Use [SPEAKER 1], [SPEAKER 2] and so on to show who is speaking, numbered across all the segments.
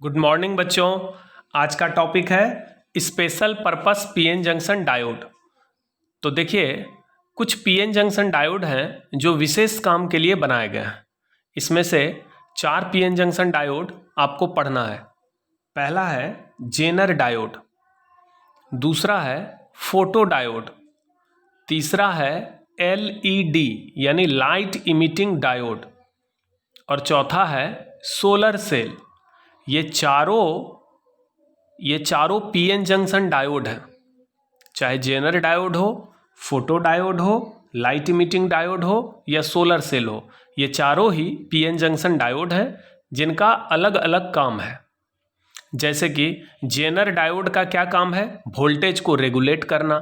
[SPEAKER 1] Good morning बच्चों। आज का टॉपिक है special purpose PN junction diode. तो देखिए, कुछ पीएन जंक्शन डायोड हैं जो विशेष काम के लिए बनाए गए हैं। इसमें से 4 पीएन जंक्शन डायोड आपको पढ़ना है। पहला है जेनर डायोड, दूसरा है फोटो डायोड, तीसरा है एलईडी यानी लाइट इमिटिंग डायोड और चौथा है सोलर सेल। ये चारों पीएन जंक्शन डायोड हैं, चाहे जेनर डायोड हो, फोटो डायोड हो, लाइट इमिटिंग डायोड हो या सोलर सेल हो। ये चारों ही पीएन जंक्शन डायोड हैं जिनका अलग अलग काम है। जैसे कि जेनर डायोड का क्या काम है? वोल्टेज को रेगुलेट करना,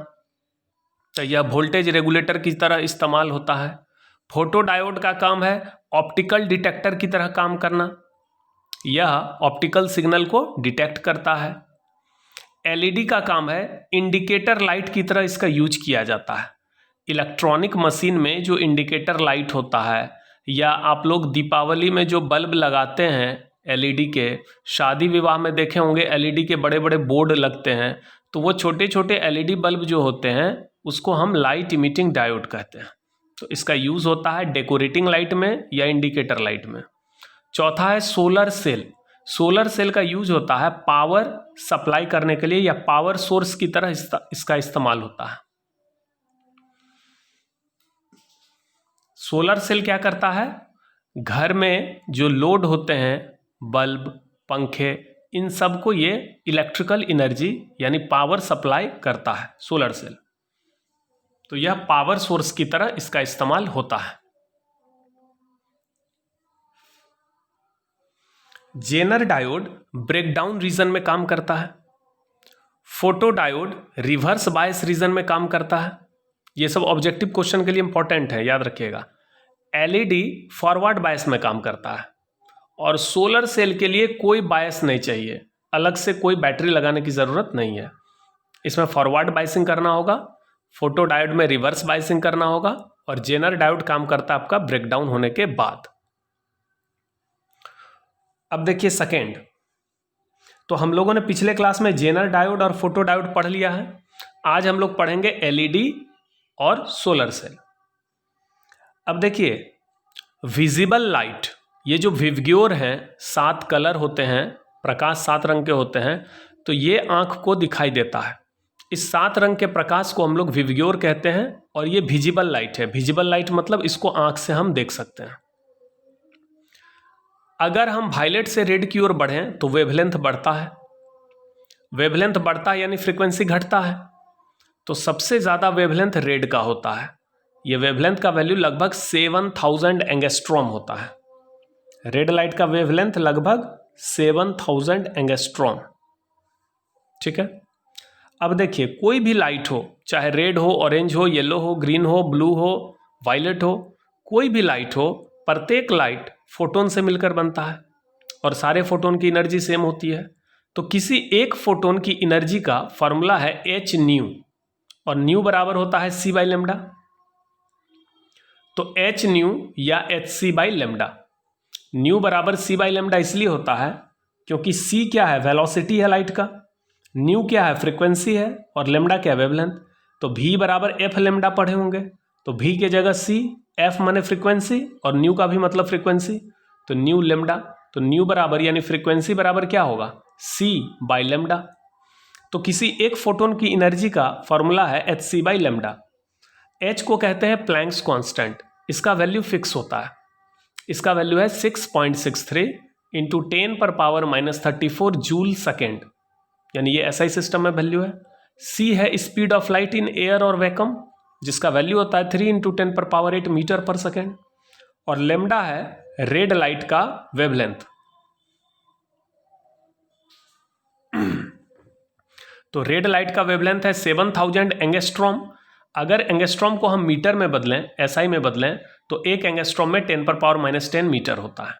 [SPEAKER 1] तो यह वोल्टेज रेगुलेटर की तरह इस्तेमाल होता है। फोटो डायोड का काम है ऑप्टिकल डिटेक्टर की तरह काम करना, यह ऑप्टिकल सिग्नल को डिटेक्ट करता है। एलईडी का काम है इंडिकेटर लाइट की तरह इसका यूज किया जाता है। इलेक्ट्रॉनिक मशीन में जो इंडिकेटर लाइट होता है, या आप लोग दीपावली में जो बल्ब लगाते हैं एलईडी के, शादी विवाह में देखे होंगे एलईडी के बड़े बड़े बोर्ड लगते हैं, तो वो छोटे छोटे एलईडी बल्ब जो होते हैं उसको हम लाइट इमिटिंग डायोड कहते हैं। तो इसका यूज होता है डेकोरेटिंग लाइट में या इंडिकेटर लाइट में। चौथा है सोलर सेल। सोलर सेल का यूज होता है पावर सप्लाई करने के लिए या पावर सोर्स की तरह इसका इस्तेमाल होता है। सोलर सेल क्या करता है? घर में जो लोड होते हैं, बल्ब, पंखे, इन सब को ये इलेक्ट्रिकल एनर्जी यानी पावर सप्लाई करता है सोलर सेल। तो यह पावर सोर्स की तरह इसका इस्तेमाल होता है। जेनर डायोड ब्रेकडाउन रीजन में काम करता है। Photo diode reverse bias region में काम करता है। ये सब ऑब्जेक्टिव क्वेश्चन के लिए इंपॉर्टेंट है, याद रखिएगा। एलईडी फॉरवर्ड बायस में काम करता है और सोलर सेल के लिए कोई बायस नहीं चाहिए, अलग से कोई बैटरी लगाने की ज़रूरत नहीं है। इसमें फॉरवर्ड बायसिंग करना होगा, फोटो डायोड में रिवर्स बायसिंग करना होगा और जेनर डायोड काम करता है आपका ब्रेकडाउन होने के बाद। अब देखिए सेकेंड, तो हम लोगों ने पिछले क्लास में जेनर डायोड और फोटो डायोड पढ़ लिया है। आज हम लोग पढ़ेंगे एलईडी और सोलर सेल। अब देखिए, विजिबल लाइट, ये जो विवग्योर हैं, 7 कलर होते हैं, प्रकाश 7 रंग के होते हैं, तो ये आंख को दिखाई देता है। इस 7 रंग के प्रकाश को हम लोग विवग्योर कहते हैं और ये विजिबल लाइट है। विजिबल लाइट मतलब इसको आंख से हम देख सकते हैं। अगर हम वायलेट से रेड की ओर बढ़ें तो वेवलेंथ बढ़ता है। वेवलेंथ बढ़ता है यानी फ्रीक्वेंसी घटता है। तो सबसे ज़्यादा वेवलेंथ रेड का होता है। ये वेवलेंथ का वैल्यू लगभग 7000 एंगस्ट्रॉम होता है। रेड लाइट का वेवलेंथ लगभग 7000 एंगस्ट्रॉम। ठीक है। अब देखिए, कोई भी लाइट हो, चाहे रेड हो, ऑरेंज हो, येलो हो, ग्रीन हो, ब्लू हो, वायलेट हो, कोई भी लाइट हो, प्रत्येक लाइट फोटोन से मिलकर बनता है और सारे फोटोन की एनर्जी सेम होती है। तो किसी एक फोटोन की एनर्जी का फॉर्मूला है एच न्यू और न्यू बराबर होता है सी बाई लेमडा। तो एच न्यू या h c by lambda. Nu बराबर सी बाई लेमडा इसलिए होता है क्योंकि सी क्या है? वेलोसिटी है लाइट का, न्यू क्या है? फ्रीक्वेंसी है, और लेमडा क्या है? वेवलेंथ। तो भी बराबर एफ लेमडा पढ़े होंगे, तो भी के जगह सी, एफ माने फ्रीक्वेंसी और न्यू का भी मतलब फ्रीक्वेंसी, तो न्यू लेमडा। तो न्यू बराबर यानी फ्रीक्वेंसी बराबर क्या होगा? C by lambda. तो किसी एक फोटोन की एनर्जी का फॉर्मूला है h c by lambda. H को कहते हैं प्लैंक्स कांस्टेंट, इसका वैल्यू फिक्स होता है। इसका वैल्यू है 6.63 इंटू 10⁻⁻34 जूल सेकेंड, यानी ये एसआई सिस्टम में वैल्यू है। सी है speed of light in air और वैक्यूम, जिसका वैल्यू होता है 3 इंटू 10⁻8 मीटर पर सेकेंड। और लेमडा है रेड लाइट का वेवलेंथ। तो रेड लाइट का वेवलेंथ है 7000 एंगस्ट्रॉम। अगर एंगस्ट्रॉम को हम मीटर में बदलें, एसआई में बदलें, तो एक एंगस्ट्रॉम में 10⁻⁻10 मीटर होता है।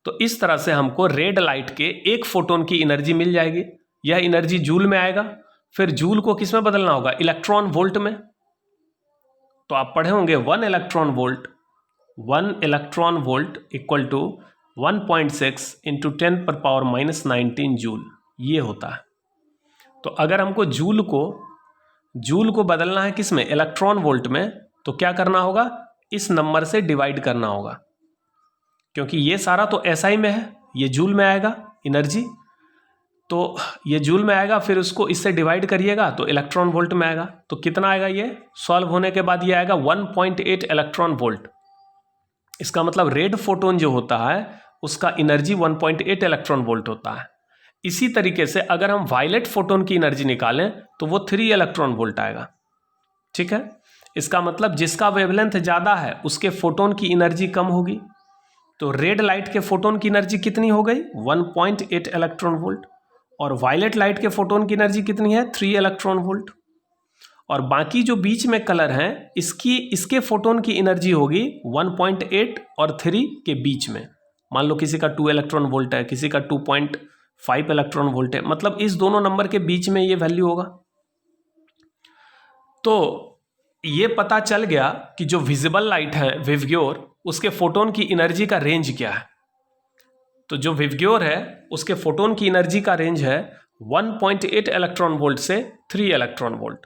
[SPEAKER 1] तो इस तरह से हमको रेड लाइट के एक फोटोन की एनर्जी मिल जाएगी। यह एनर्जी जूल में आएगा। फिर जूल को किस में बदलना होगा? इलेक्ट्रॉन वोल्ट में। तो आप पढ़े होंगे 1 electron volt equal to 1.6 into 10⁻⁻19 joule, ये होता है। तो अगर हमको जूल को बदलना है किस में, इलेक्ट्रॉन वोल्ट में, तो क्या करना होगा, इस नंबर से डिवाइड करना होगा, क्योंकि ये सारा तो एसआई में है, ये जूल में आएगा एनर्जी, तो ये जूल में आएगा, फिर उसको इससे डिवाइड करिएगा तो इलेक्ट्रॉन वोल्ट में आएगा। तो कितना आएगा, ये सॉल्व होने के बाद ये आएगा 1.8 इलेक्ट्रॉन वोल्ट। इसका मतलब रेड फोटोन जो होता है उसका एनर्जी 1.8 इलेक्ट्रॉन वोल्ट होता है। इसी तरीके से अगर हम वायलेट फोटोन की एनर्जी निकालें तो वो 3 इलेक्ट्रॉन वोल्ट आएगा। ठीक है, इसका मतलब जिसका वेवलेंथ ज़्यादा है उसके फोटोन की एनर्जी कम होगी। तो रेड लाइट के फोटोन की एनर्जी कितनी हो गई, 1.8 इलेक्ट्रॉन वोल्ट, और वायलेट लाइट के फोटोन की एनर्जी कितनी है, 3 इलेक्ट्रॉन वोल्ट। और बाकी जो बीच में कलर हैं इसके फोटोन की एनर्जी होगी 1.8 और 3 के बीच में। मान लो किसी का 2 इलेक्ट्रॉन वोल्ट है, किसी का 2.5 इलेक्ट्रॉन वोल्ट है, मतलब इस दोनों नंबर के बीच में ये वैल्यू होगा। तो ये पता चल गया कि जो विजिबल लाइट है विवग्योर, उसके फोटोन की एनर्जी का रेंज क्या है। तो जो विवग्योर है उसके फोटोन की एनर्जी का रेंज है 1.8 इलेक्ट्रॉन वोल्ट से 3 इलेक्ट्रॉन वोल्ट।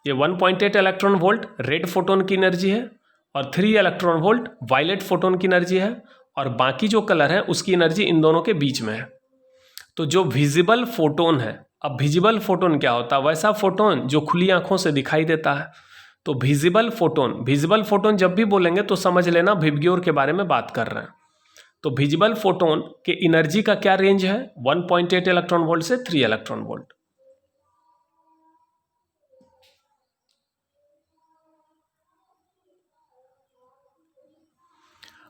[SPEAKER 1] ये 1.8 इलेक्ट्रॉन वोल्ट रेड फोटोन की एनर्जी है और 3 इलेक्ट्रॉन वोल्ट वायलेट फोटोन की एनर्जी है, और बाकी जो कलर है उसकी एनर्जी इन दोनों के बीच में है। तो जो विजिबल फोटोन है, अब विजिबल फोटोन क्या होता है, वैसा फोटोन जो खुली आंखों से दिखाई देता है। तो विजिबल फोटोन जब भी बोलेंगे तो समझ लेना विवग्योर के बारे में बात कर रहे हैं। तो विजिबल फोटोन के एनर्जी का क्या रेंज है, 1.8 इलेक्ट्रॉन वोल्ट से 3 इलेक्ट्रॉन वोल्ट।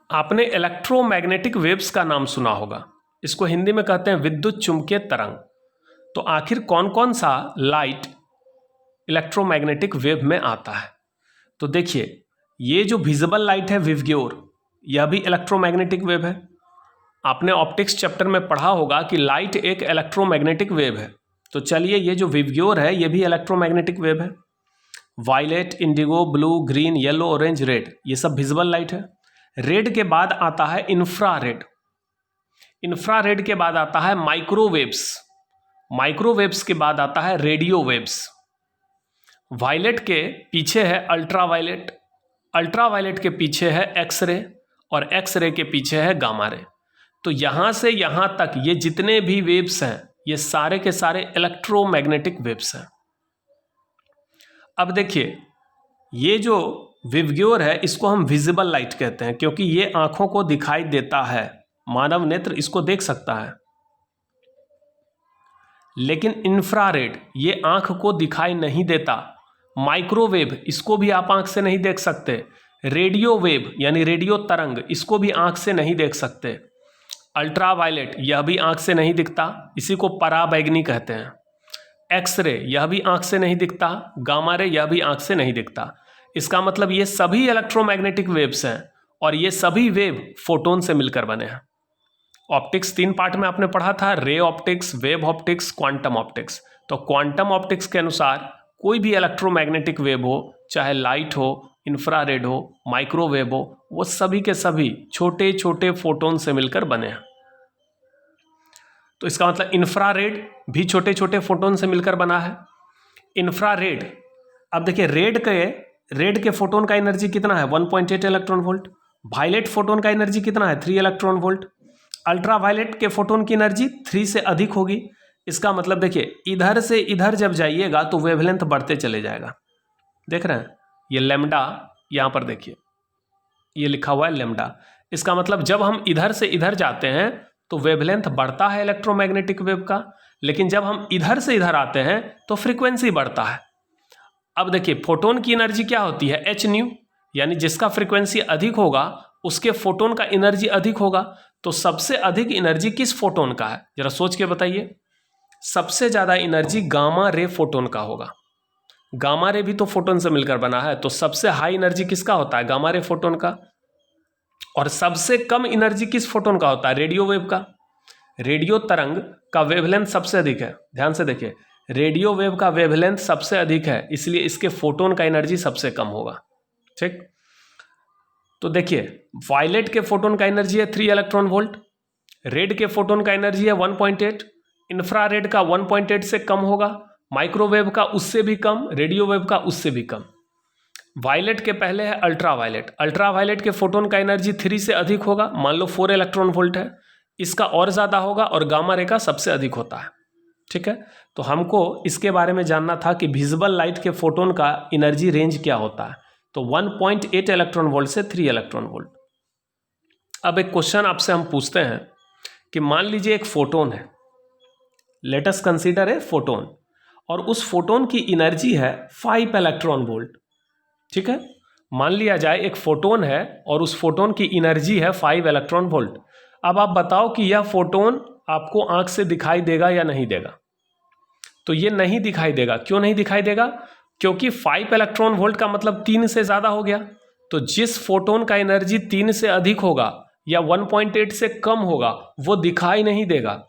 [SPEAKER 1] आपने इलेक्ट्रोमैग्नेटिक वेव्स का नाम सुना होगा, इसको हिंदी में कहते हैं विद्युत चुंबकीय तरंग। तो आखिर कौन कौन सा लाइट इलेक्ट्रोमैग्नेटिक वेव में आता है। तो देखिए, ये जो विजिबल लाइट है विवग्योर, यह भी इलेक्ट्रोमैग्नेटिक वेव है। आपने ऑप्टिक्स चैप्टर में पढ़ा होगा कि लाइट एक इलेक्ट्रोमैग्नेटिक वेव है। तो चलिए, ये जो विवग्योर है ये भी इलेक्ट्रोमैग्नेटिक वेव है। Violet, indigo, blue, green, yellow, orange, red, ये सब विजिबल लाइट है। रेड के बाद आता है इंफ्रारेड, इंफ्रारेड के बाद आता है माइक्रोवेव्स, माइक्रोवेव्स के बाद आता है रेडियो वेव्स। वायलेट के पीछे है अल्ट्रावायलेट, अल्ट्रावायलेट के पीछे है एक्सरे, और एक्सरे के पीछे है गामा रे। तो यहाँ से यहाँ तक ये जितने भी वेव्स हैं ये सारे के सारे इलेक्ट्रोमैग्नेटिक वेव्स हैं। अब देखिए, ये जो विवग्योर है इसको हम विजिबल लाइट कहते हैं, क्योंकि ये आंखों को दिखाई देता है, मानव नेत्र इसको देख सकता है। लेकिन इंफ्रारेड ये आंख को दिखाई नहीं देता। माइक्रोवेव, इसको भी आप आंख से नहीं देख सकते। रेडियो वेव यानी रेडियो तरंग, इसको भी आंख से नहीं देख सकते। अल्ट्रावायलेट, यह भी आंख से नहीं दिखता, इसी को पराबैंगनी कहते हैं। एक्सरे, यह भी आंख से नहीं दिखता। गामा रे, यह भी आंख से नहीं दिखता। इसका मतलब ये सभी इलेक्ट्रोमैग्नेटिक वेव्स हैं, और ये सभी वेव फोटोन से मिलकर बने हैं। ऑप्टिक्स 3 पार्ट में आपने पढ़ा था, ray optics, wave optics, quantum optics. तो क्वांटम ऑप्टिक्स के अनुसार कोई भी इलेक्ट्रोमैग्नेटिक वेव हो, चाहे लाइट हो, इंफ्रारेड हो, माइक्रोवेव हो, वो सभी के सभी छोटे छोटे फोटोन से मिलकर बने हैं। तो इसका मतलब इंफ्रारेड भी छोटे छोटे फोटोन से मिलकर बना है। इंफ्रारेड, अब देखिए, रेड के फोटोन का एनर्जी कितना है, 1.8 इलेक्ट्रॉन वोल्ट। वायलेट फोटोन का एनर्जी कितना है, 3 इलेक्ट्रॉन वोल्ट। अल्ट्रावायलेट के फोटोन की एनर्जी 3 से अधिक होगी। इसका मतलब देखिए, इधर से इधर जब जाइएगा तो वेवलेंथ बढ़ते चले जाएगा। देख रहे हैं, ये लैम्डा, यहाँ पर देखिए ये लिखा हुआ है लैम्डा। इसका मतलब जब हम इधर से इधर जाते हैं तो वेवलेंथ बढ़ता है इलेक्ट्रोमैग्नेटिक वेव का, लेकिन जब हम इधर से इधर आते हैं तो फ्रीक्वेंसी बढ़ता है। अब देखिए, फोटोन की एनर्जी क्या होती है, एच न्यू, यानी जिसका फ्रीक्वेंसी अधिक होगा उसके फोटोन का एनर्जी अधिक होगा। तो सबसे अधिक एनर्जी किस फोटोन का है, जरा सोच के बताइए। सबसे ज़्यादा एनर्जी गामा रे फोटोन का होगा। गामा रे भी तो फोटोन से मिलकर बना है, तो सबसे हाई एनर्जी किसका होता है, गामा रे फोटोन का। और सबसे कम एनर्जी किस फोटोन का होता है, रेडियो वेव का। रेडियो तरंग का वेवलेंथ सबसे अधिक है, ध्यान से देखिए, रेडियो वेव का वेवलेंथ सबसे अधिक है, इसलिए इसके फोटोन का एनर्जी सबसे कम होगा। ठीक, तो देखिए वायलेट के फोटोन का एनर्जी है 3 इलेक्ट्रॉन वोल्ट, रेड के फोटोन का एनर्जी है 1.8, इंफ्रारेड का 1.8 से कम होगा, माइक्रोवेव का उससे भी कम, रेडियो वेव का उससे भी कम। वायलेट के पहले है अल्ट्रावायलेट, अल्ट्रावायलेट के फोटोन का एनर्जी 3 से अधिक होगा, मान लो 4 इलेक्ट्रॉन वोल्ट है, इसका और ज़्यादा होगा, और गामा रे का सबसे अधिक होता है। ठीक है, तो हमको इसके बारे में जानना था कि विजिबल लाइट के फोटोन का एनर्जी रेंज क्या होता है। तो 1.8 इलेक्ट्रॉन वोल्ट से 3 इलेक्ट्रॉन वोल्ट। अब एक क्वेश्चन आपसे हम पूछते हैं कि मान लीजिए एक फोटोन है, let us consider a photon, और उस फोटोन की एनर्जी है 5 इलेक्ट्रॉन वोल्ट। ठीक है, मान लिया जाए एक फोटोन है और उस फोटोन की एनर्जी है 5 इलेक्ट्रॉन वोल्ट। अब आप बताओ कि यह फोटोन आपको आंख से दिखाई देगा या नहीं देगा। तो ये नहीं दिखाई देगा। क्यों नहीं दिखाई देगा? क्योंकि 5 इलेक्ट्रॉन वोल्ट का मतलब 3 से ज़्यादा हो गया। तो जिस फोटोन का एनर्जी 3 से अधिक होगा या 1.8 से कम होगा वो दिखाई नहीं देगा।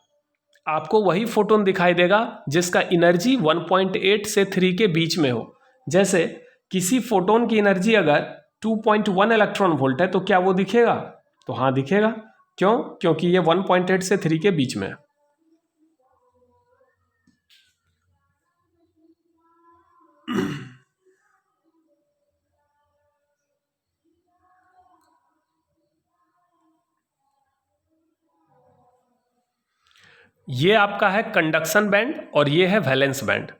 [SPEAKER 1] आपको वही फोटोन दिखाई देगा जिसका एनर्जी 1.8 से 3 के बीच में हो। जैसे किसी फोटोन की एनर्जी अगर 2.1 इलेक्ट्रॉन वोल्ट है तो क्या वो दिखेगा? तो हाँ दिखेगा। क्यों? क्योंकि ये 1.8 से 3 के बीच में है। ये आपका है कंडक्शन बैंड और ये है वैलेंस बैंड।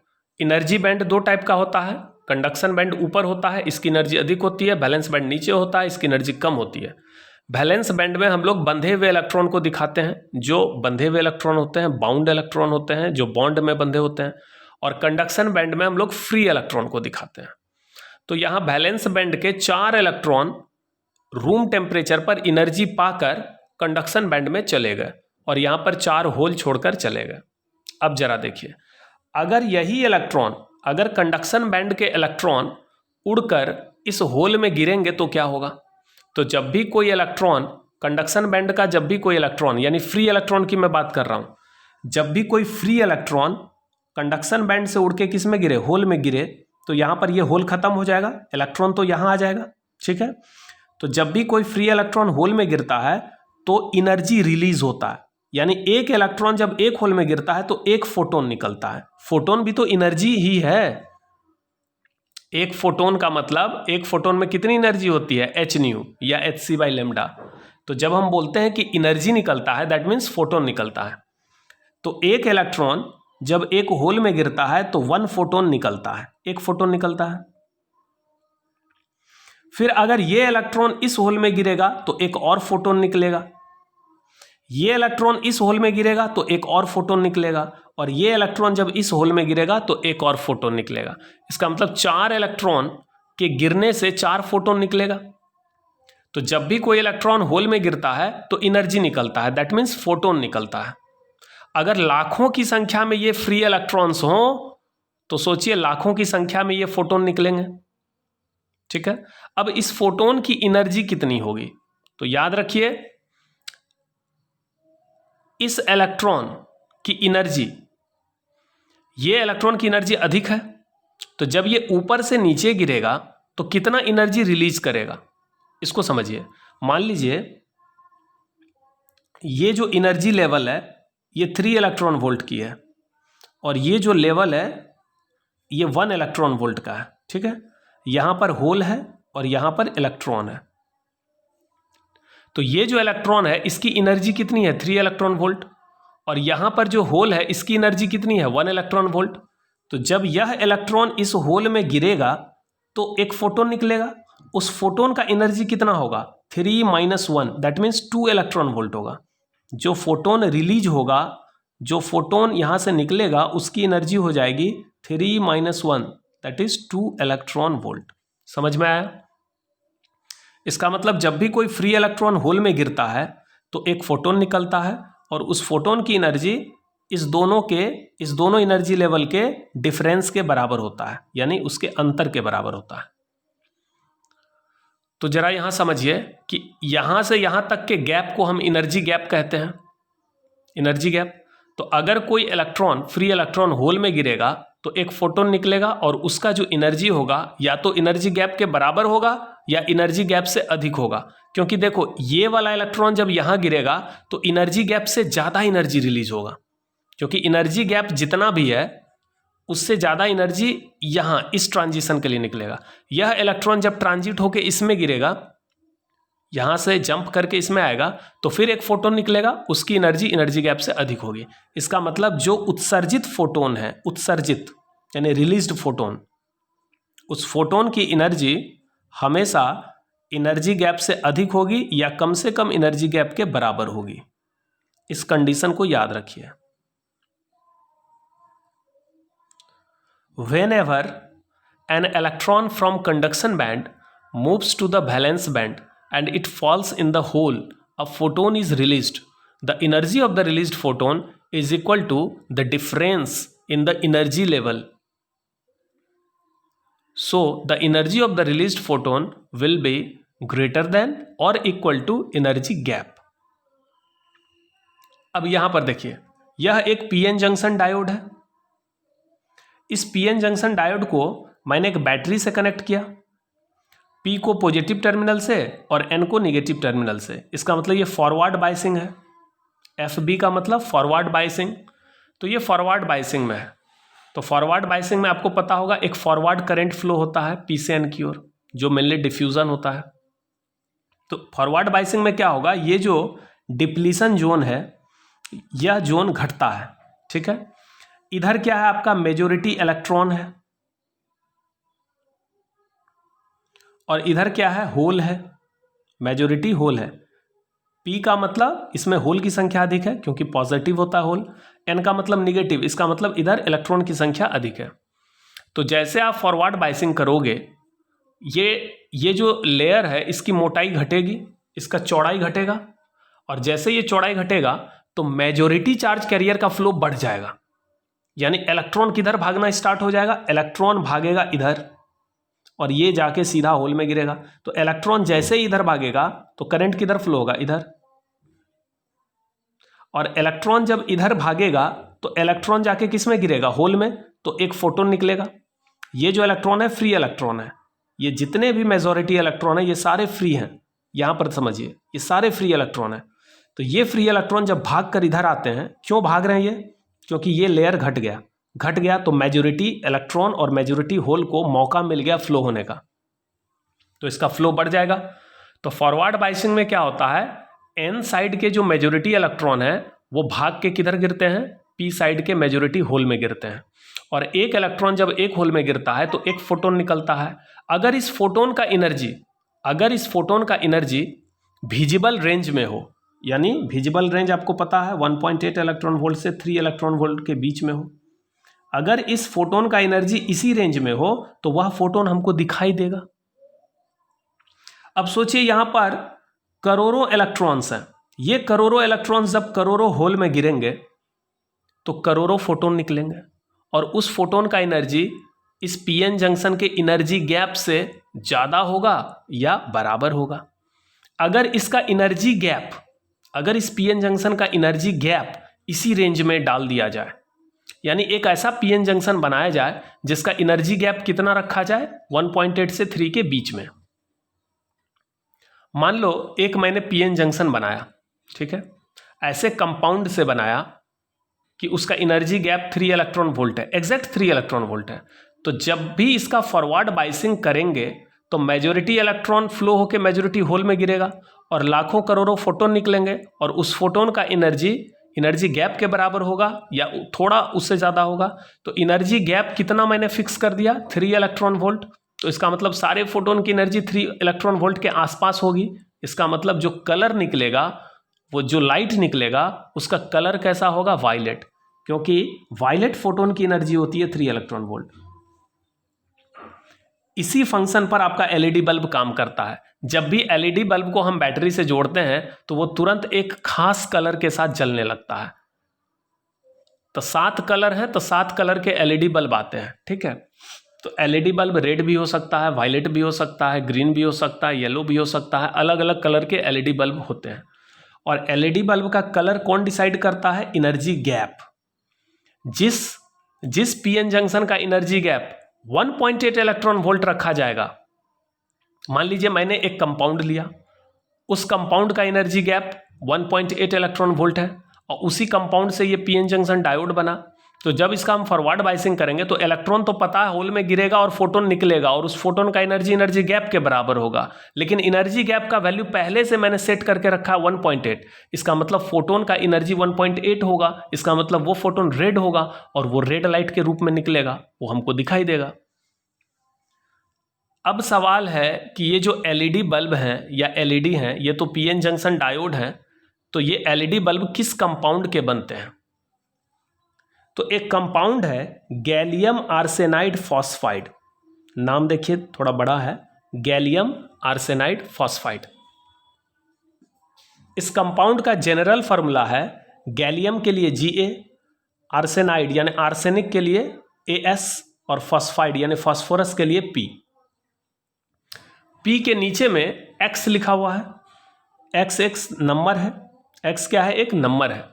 [SPEAKER 1] एनर्जी बैंड दो टाइप का होता है। कंडक्शन बैंड ऊपर होता है, इसकी एनर्जी अधिक होती है। वैलेंस बैंड नीचे होता है, इसकी एनर्जी कम होती है। वैलेंस बैंड में हम लोग बंधे हुए इलेक्ट्रॉन को दिखाते हैं। जो बंधे हुए इलेक्ट्रॉन होते हैं, बाउंड इलेक्ट्रॉन होते हैं, जो बॉन्ड में बंधे होते हैं। और कंडक्शन बैंड में हम लोग फ्री इलेक्ट्रॉन को दिखाते हैं। तो यहाँ वैलेंस बैंड के 4 इलेक्ट्रॉन रूम टेम्परेचर पर एनर्जी पाकर कंडक्शन बैंड में चले गए और यहाँ पर 4 होल छोड़कर चले गए। अब जरा देखिए, अगर यही इलेक्ट्रॉन, अगर कंडक्शन बैंड के इलेक्ट्रॉन उड़कर इस होल में गिरेंगे तो क्या होगा? तो जब भी कोई इलेक्ट्रॉन, कंडक्शन बैंड का जब भी कोई इलेक्ट्रॉन, यानी फ्री इलेक्ट्रॉन की मैं बात कर रहा हूँ, जब भी कोई फ्री इलेक्ट्रॉन कंडक्शन बैंड से उड़ के किस में गिरे? होल में गिरे, तो यहाँ पर ये होल खत्म हो जाएगा, इलेक्ट्रॉन तो यहाँ आ जाएगा। ठीक है, तो जब भी कोई फ्री इलेक्ट्रॉन होल में गिरता है तो एनर्जी रिलीज होता है। यानी एक इलेक्ट्रॉन जब एक होल में गिरता है तो एक फोटोन निकलता है। फोटोन भी तो एनर्जी ही है। एक फोटोन का मतलब, एक फोटोन में कितनी एनर्जी होती है? h न्यू या hc बाई लेमडा। तो जब हम बोलते हैं कि एनर्जी निकलता है, दैट मीन्स फोटोन निकलता है। तो एक इलेक्ट्रॉन जब एक होल में गिरता है तो 1 फोटोन निकलता है, एक फोटोन निकलता है। फिर अगर ये इलेक्ट्रॉन इस होल में गिरेगा तो एक और फोटोन निकलेगा, ये इलेक्ट्रॉन इस होल में गिरेगा तो एक और फोटोन निकलेगा, और ये इलेक्ट्रॉन जब इस होल में गिरेगा तो एक और फोटोन निकलेगा। इसका मतलब 4 इलेक्ट्रॉन के गिरने से 4 फोटोन निकलेगा। तो जब भी कोई इलेक्ट्रॉन होल में गिरता है तो एनर्जी निकलता है, दैट मीन्स फोटोन निकलता है। अगर लाखों की संख्या में ये फ्री इलेक्ट्रॉन्स हों तो सोचिए लाखों की संख्या में ये फोटोन निकलेंगे। ठीक है, अब इस फोटोन की एनर्जी कितनी होगी? तो याद रखिए, इस इलेक्ट्रॉन की एनर्जी, ये इलेक्ट्रॉन की एनर्जी अधिक है, तो जब ये ऊपर से नीचे गिरेगा तो कितना एनर्जी रिलीज करेगा? इसको समझिए। मान लीजिए ये जो एनर्जी लेवल है ये 3 इलेक्ट्रॉन वोल्ट की है, और ये जो लेवल है ये 1 इलेक्ट्रॉन वोल्ट का है। ठीक है, यहां पर होल है और यहां पर इलेक्ट्रॉन है। तो ये जो इलेक्ट्रॉन है इसकी एनर्जी कितनी है? 3 इलेक्ट्रॉन वोल्ट। और यहां पर जो होल है इसकी एनर्जी कितनी है? 1 इलेक्ट्रॉन वोल्ट। तो जब यह इलेक्ट्रॉन इस होल में गिरेगा तो एक फोटोन निकलेगा। उस फोटोन का एनर्जी कितना होगा? 3 - 1, दैट मीन्स 2 इलेक्ट्रॉन वोल्ट होगा। जो फोटोन रिलीज होगा, जो फोटोन यहां से निकलेगा, उसकी एनर्जी हो जाएगी 3 - 1, दैट इज 2 इलेक्ट्रॉन वोल्ट। समझ में आया? इसका मतलब जब भी कोई फ्री इलेक्ट्रॉन होल में गिरता है तो एक फोटोन निकलता है, और उस फोटोन की एनर्जी इस दोनों एनर्जी लेवल के डिफरेंस के बराबर होता है, यानी उसके अंतर के बराबर होता है। तो जरा यहां समझिए कि यहां से यहां तक के गैप को हम एनर्जी गैप कहते हैं, एनर्जी गैप। तो अगर कोई इलेक्ट्रॉन, फ्री इलेक्ट्रॉन होल में गिरेगा तो एक फोटोन निकलेगा, और उसका जो एनर्जी होगा या तो एनर्जी गैप के बराबर होगा या एनर्जी गैप से अधिक होगा, क्योंकि देखो ये वाला इलेक्ट्रॉन जब यहाँ गिरेगा तो एनर्जी गैप से ज़्यादा एनर्जी रिलीज होगा, क्योंकि एनर्जी गैप जितना भी है उससे ज़्यादा एनर्जी यहाँ इस ट्रांजिशन के लिए निकलेगा। यह इलेक्ट्रॉन जब ट्रांजिट होकर इसमें गिरेगा, यहाँ से जंप करके इसमें आएगा, तो फिर एक फोटोन निकलेगा, उसकी एनर्जी गैप से अधिक होगी। इसका मतलब जो उत्सर्जित फोटोन है, उत्सर्जित यानी रिलीज्ड फोटोन, उस फोटोन की एनर्जी हमेशा एनर्जी गैप से अधिक होगी या कम से कम एनर्जी गैप के बराबर होगी। इस कंडीशन को याद रखिए। Whenever an electron from conduction band moves to the valence band and it falls in the hole, a photon is released. The energy of the released photon is equal to the difference in the energy level. So the energy of the released photon will be greater than or equal to energy gap. अब यहां पर देखिए, यह एक PN junction diode है। इस PN junction diode को मैंने एक बैटरी से कनेक्ट किया, पी को पॉजिटिव टर्मिनल से और एन को नेगेटिव टर्मिनल से। इसका मतलब ये फॉरवर्ड बायसिंग है, एफ बी का मतलब फॉरवर्ड बायसिंग, तो ये फॉरवर्ड बायसिंग में है। तो फॉरवर्ड बायसिंग में आपको पता होगा एक फॉरवर्ड करंट फ्लो होता है पी से एन की ओर, जो मेनली डिफ्यूजन होता है। तो फॉरवर्ड बायसिंग में क्या होगा, ये जो डिप्लीशन जोन है यह जोन घटता है, ठीक है। इधर क्या है, आपका मेजॉरिटी इलेक्ट्रॉन है और इधर क्या है, होल है, मेजॉरिटी होल है। पी का मतलब इसमें होल की संख्या अधिक है क्योंकि पॉजिटिव होता है होल, एन का मतलब निगेटिव, इसका मतलब इधर इलेक्ट्रॉन की संख्या अधिक है। तो जैसे आप फॉरवर्ड बायसिंग करोगे, ये जो लेयर है इसकी मोटाई घटेगी, इसका चौड़ाई घटेगा, और जैसे ये चौड़ाई घटेगा तो मेजॉरिटी चार्ज कैरियर का फ्लो बढ़ जाएगा, यानी इलेक्ट्रॉन किधर भागना स्टार्ट हो जाएगा, इलेक्ट्रॉन भागेगा इधर और ये जाके सीधा होल में गिरेगा। तो इलेक्ट्रॉन जैसे ही इधर भागेगा तो करंट किधर फ्लो होगा, इधर, और इलेक्ट्रॉन जब इधर भागेगा तो इलेक्ट्रॉन जाके किस में गिरेगा, होल में, तो एक फोटोन निकलेगा। ये जो इलेक्ट्रॉन है फ्री इलेक्ट्रॉन है, ये जितने भी मेजॉरिटी इलेक्ट्रॉन है ये सारे फ्री हैं, यहां पर समझिए ये सारे फ्री इलेक्ट्रॉन है। तो ये फ्री इलेक्ट्रॉन जब भाग कर इधर आते हैं, क्यों भाग रहे हैं ये, क्योंकि ये लेयर घट गया तो मेजॉरिटी इलेक्ट्रॉन और मेजॉरिटी होल को मौका मिल गया फ्लो होने का, तो इसका फ्लो बढ़ जाएगा। तो फॉरवर्ड बायसिंग में क्या होता है, एन साइड के जो मेजॉरिटी इलेक्ट्रॉन है वो भाग के किधर गिरते हैं, पी साइड के मेजॉरिटी होल में गिरते हैं, और एक इलेक्ट्रॉन जब एक होल में गिरता है तो एक फोटोन निकलता है। अगर इस फोटोन का एनर्जी विजिबल रेंज में हो, यानी विजिबल रेंज आपको पता है 1.8 इलेक्ट्रॉन वोल्ट से 3 इलेक्ट्रॉन वोल्ट के बीच में हो, अगर इस फोटोन का एनर्जी इसी रेंज में हो तो वह फोटोन हमको दिखाई देगा। अब सोचिए यहां पर करोड़ों इलेक्ट्रॉन्स हैं, ये करोड़ों इलेक्ट्रॉन्स जब करोड़ों होल में गिरेंगे तो करोड़ों फोटोन निकलेंगे, और उस फोटोन का एनर्जी इस पीएन जंक्शन के एनर्जी गैप से ज़्यादा होगा या बराबर होगा। अगर इस पीएन जंक्शन का एनर्जी गैप इसी रेंज में डाल दिया जाए, यानी एक ऐसा पीएन जंक्शन बनाया जाए जिसका एनर्जी गैप कितना रखा जाए, 1.8 से 3 के बीच में। मान लो एक मैंने पीएन जंक्शन बनाया, ठीक है, ऐसे कंपाउंड से बनाया कि उसका एनर्जी गैप 3 इलेक्ट्रॉन वोल्ट है, एग्जैक्ट 3 इलेक्ट्रॉन वोल्ट है। तो जब भी इसका फॉरवर्ड बायसिंग करेंगे तो मेजॉरिटी इलेक्ट्रॉन फ्लो होकर मेजॉरिटी होल में गिरेगा और लाखों करोड़ों फोटोन निकलेंगे, और उस फोटोन का एनर्जी गैप के बराबर होगा या थोड़ा उससे ज़्यादा होगा। तो एनर्जी गैप कितना मैंने फिक्स कर दिया, 3 इलेक्ट्रॉन वोल्ट। तो इसका मतलब सारे फोटोन की एनर्जी 3 इलेक्ट्रॉन वोल्ट के आसपास होगी। इसका मतलब जो कलर निकलेगा, वो जो लाइट निकलेगा उसका कलर कैसा होगा, वायलेट, क्योंकि वायलेट फोटोन की एनर्जी होती है 3 इलेक्ट्रॉन वोल्ट। इसी फंक्शन पर आपका एलईडी बल्ब काम करता है। जब भी एलईडी बल्ब को हम बैटरी से जोड़ते हैं तो वो तुरंत एक खास कलर के साथ जलने लगता है। तो 7 कलर है तो 7 कलर के एलईडी बल्ब आते हैं, ठीक है। तो एलईडी बल्ब रेड भी हो सकता है, वायलेट भी हो सकता है, ग्रीन भी हो सकता है, येलो भी हो सकता है, अलग अलग कलर के एलईडी बल्ब होते हैं। और एलईडी बल्ब का कलर कौन डिसाइड करता है, एनर्जी गैप। जिस पीएन जंक्शन का एनर्जी गैप 1.8 इलेक्ट्रॉन वोल्ट रखा जाएगा, मान लीजिए मैंने एक कंपाउंड लिया, उस कंपाउंड का एनर्जी गैप 1.8 इलेक्ट्रॉन वोल्ट है और उसी कंपाउंड से ये पीएन जंक्शन डायोड बना। तो जब इसका हम फॉरवर्ड बाइसिंग करेंगे तो इलेक्ट्रॉन तो पता है होल में गिरेगा और फोटोन निकलेगा और उस फोटोन का एनर्जी गैप के बराबर होगा, लेकिन एनर्जी गैप का वैल्यू पहले से मैंने सेट करके रखा है 1.8। इसका मतलब फोटोन का एनर्जी 1.8 होगा, इसका मतलब वो फोटोन रेड होगा और वो रेड लाइट के रूप में निकलेगा, वो हमको दिखाई देगा। अब सवाल है कि ये जो एलईडी बल्ब हैं या एलईडी हैं, ये तो पीएन जंक्शन डायोड हैं, तो ये एलईडी बल्ब किस कंपाउंड के बनते हैं? तो एक कंपाउंड है गैलियम आर्सेनाइड फॉस्फाइड, नाम देखिए थोड़ा बड़ा है, गैलियम आर्सेनाइड फॉस्फाइड। इस कंपाउंड का जनरल फार्मूला है गैलियम के लिए Ga, आर्सेनाइड यानी आर्सेनिक के लिए As और फॉस्फाइड यानी फास्फोरस के लिए P। P के नीचे में X लिखा हुआ है, X एक नंबर है, X क्या है? एक नंबर है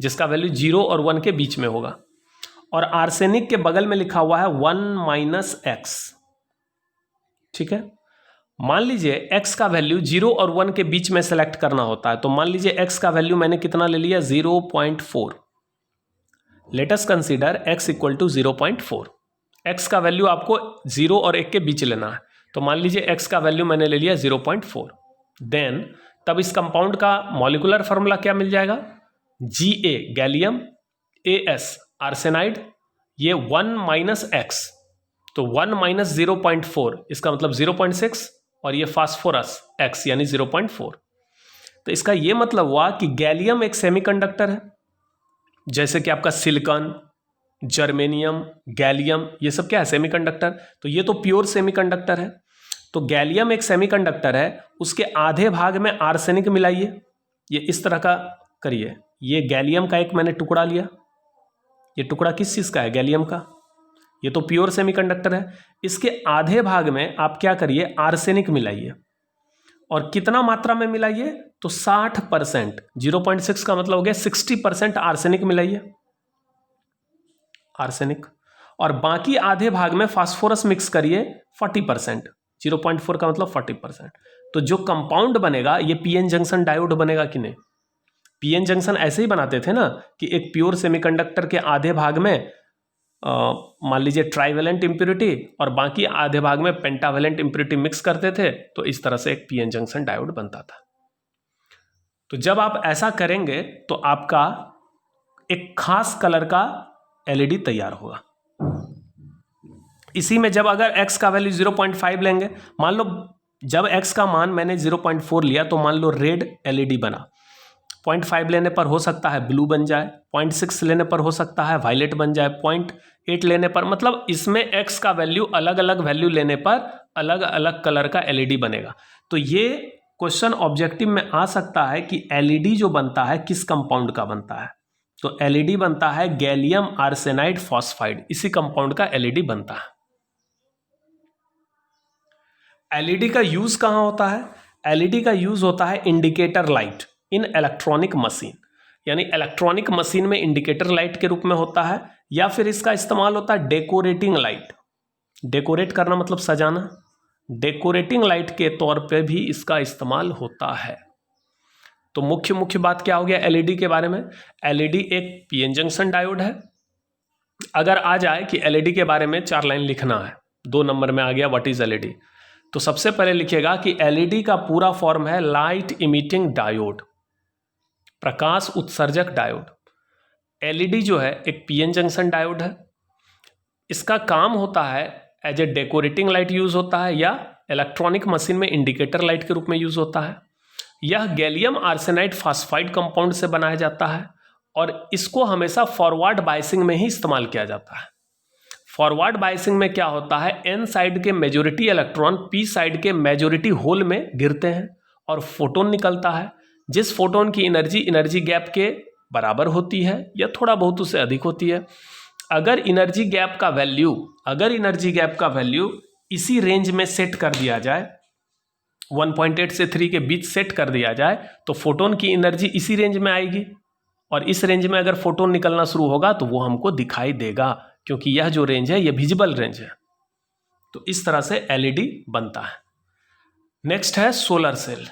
[SPEAKER 1] जिसका वैल्यू 0 और 1 के बीच में होगा, और आर्सेनिक के बगल में लिखा हुआ है 1 - X। ठीक है, मान लीजिए X का वैल्यू 0 और 1 के बीच में सेलेक्ट करना होता है, तो मान लीजिए X का वैल्यू मैंने कितना ले लिया? 0.4। Let us consider X = 0.4। X का वैल्यू आपको 0 और 1 के बीच लेना है, तो मान लीजिए X का वैल्यू मैंने ले लिया 0.4। देन तब इस कंपाउंड का मॉलिक्यूलर फार्मूला क्या मिल जाएगा? Ga गैलियम, As आर्सेनाइड, ये 1 - X, तो 1 - 0.4 इसका मतलब 0.6, और ये फास्फोरस X यानी 0.4। तो इसका ये मतलब हुआ कि गैलियम एक सेमीकंडक्टर है, जैसे कि आपका सिलिकॉन, जर्मेनियम, गैलियम, ये सब क्या है? सेमीकंडक्टर। तो ये तो प्योर सेमीकंडक्टर है। तो गैलियम एक सेमीकंडक्टर है, उसके आधे भाग में आर्सेनिक मिलाइए, ये इस तरह का करिए। ये गैलियम का एक मैंने टुकड़ा लिया, ये टुकड़ा किस चीज़ का है? गैलियम का। ये तो प्योर सेमीकंडक्टर है। इसके आधे भाग में आप क्या करिए? आर्सेनिक मिलाइए, और कितना मात्रा में मिलाइए? तो 60%। 0.6 का मतलब हो गया 60% आर्सेनिक मिलाइए, आर्सेनिक, और बाकी आधे भाग में फास्फोरस मिक्स करिए 40%। 0.4 का मतलब 40%। तो जो कंपाउंड बनेगा ये पीएन जंक्शन डायोड बनेगा कि नहीं? पीएन जंक्शन ऐसे ही बनाते थे ना कि एक प्योर सेमीकंडक्टर के आधे भाग में मान लीजिए ट्राइवेलेंट इंप्योरिटी और बाकी आधे भाग में पेंटावेलेंट इंप्योरिटी मिक्स करते थे, तो इस तरह से एक पीएन जंक्शन डायोड बनता था। तो जब आप ऐसा करेंगे तो आपका एक खास कलर का एलईडी तैयार होगा। इसी में जब अगर x का वैल्यू 0.5 लेंगे, मान लो जब x का मान मैंने 0.4 लिया, तो मान लो रेड एलईडी बना। 0.5 लेने पर हो सकता है ब्लू बन जाए, 0.6 लेने पर हो सकता है वायलेट बन जाए, 0.8 लेने पर, मतलब इसमें x का वैल्यू अलग अलग वैल्यू लेने पर अलग अलग कलर का एलईडी बनेगा। तो ये क्वेश्चन ऑब्जेक्टिव में आ सकता है कि एलईडी जो बनता है किस कंपाउंड का बनता है? तो एलईडी बनता है गैलियम आर्सेनाइड फॉस्फाइड, इसी कंपाउंड का एलईडी बनता है। एलईडी का यूज कहाँ होता है? एलईडी का यूज होता है indicator light in electronic machine, यानी इलेक्ट्रॉनिक मशीन में इंडिकेटर लाइट के रूप में होता है, या फिर इसका इस्तेमाल होता है डेकोरेटिंग लाइट। डेकोरेट करना मतलब सजाना, डेकोरेटिंग लाइट के तौर पे भी इसका इस्तेमाल होता है। तो मुख्य बात क्या हो गया एलईडी के बारे में? एलईडी एक पीएन जंक्शन डायोड है। अगर आ जाए कि एलईडी के बारे में 4 लाइन लिखना है, 2 नंबर में आ गया व्हाट इज एलईडी, तो सबसे पहले लिखिएगा कि एलईडी का पूरा फॉर्म है लाइट इमिटिंग डायोड, प्रकाश उत्सर्जक डायोड। एलईडी जो है एक पीएन जंक्शन डायोड है। इसका काम होता है as a decorating light use होता है, या इलेक्ट्रॉनिक मशीन में इंडिकेटर लाइट के रूप में यूज होता है। यह गैलियम आर्सेनाइड फॉस्फाइड कंपाउंड से बनाया जाता है, और इसको हमेशा फॉरवर्ड बायसिंग में ही इस्तेमाल किया जाता है। फॉरवर्ड बायसिंग में क्या होता है? एन साइड के मेजोरिटी इलेक्ट्रॉन पी साइड के मेजोरिटी होल में गिरते हैं और फोटोन निकलता है, जिस फोटोन की एनर्जी गैप के बराबर होती है या थोड़ा बहुत उससे अधिक होती है। अगर एनर्जी गैप का वैल्यू इसी रेंज में सेट कर दिया जाए, 1.8 से 3 के बीच सेट कर दिया जाए, तो फोटोन की एनर्जी इसी रेंज में आएगी, और इस रेंज में अगर फोटोन निकलना शुरू होगा तो वो हमको दिखाई देगा, क्योंकि यह जो रेंज है ये विजिबल रेंज है। तो इस तरह से एलईडी बनता है। नेक्स्ट है सोलर सेल।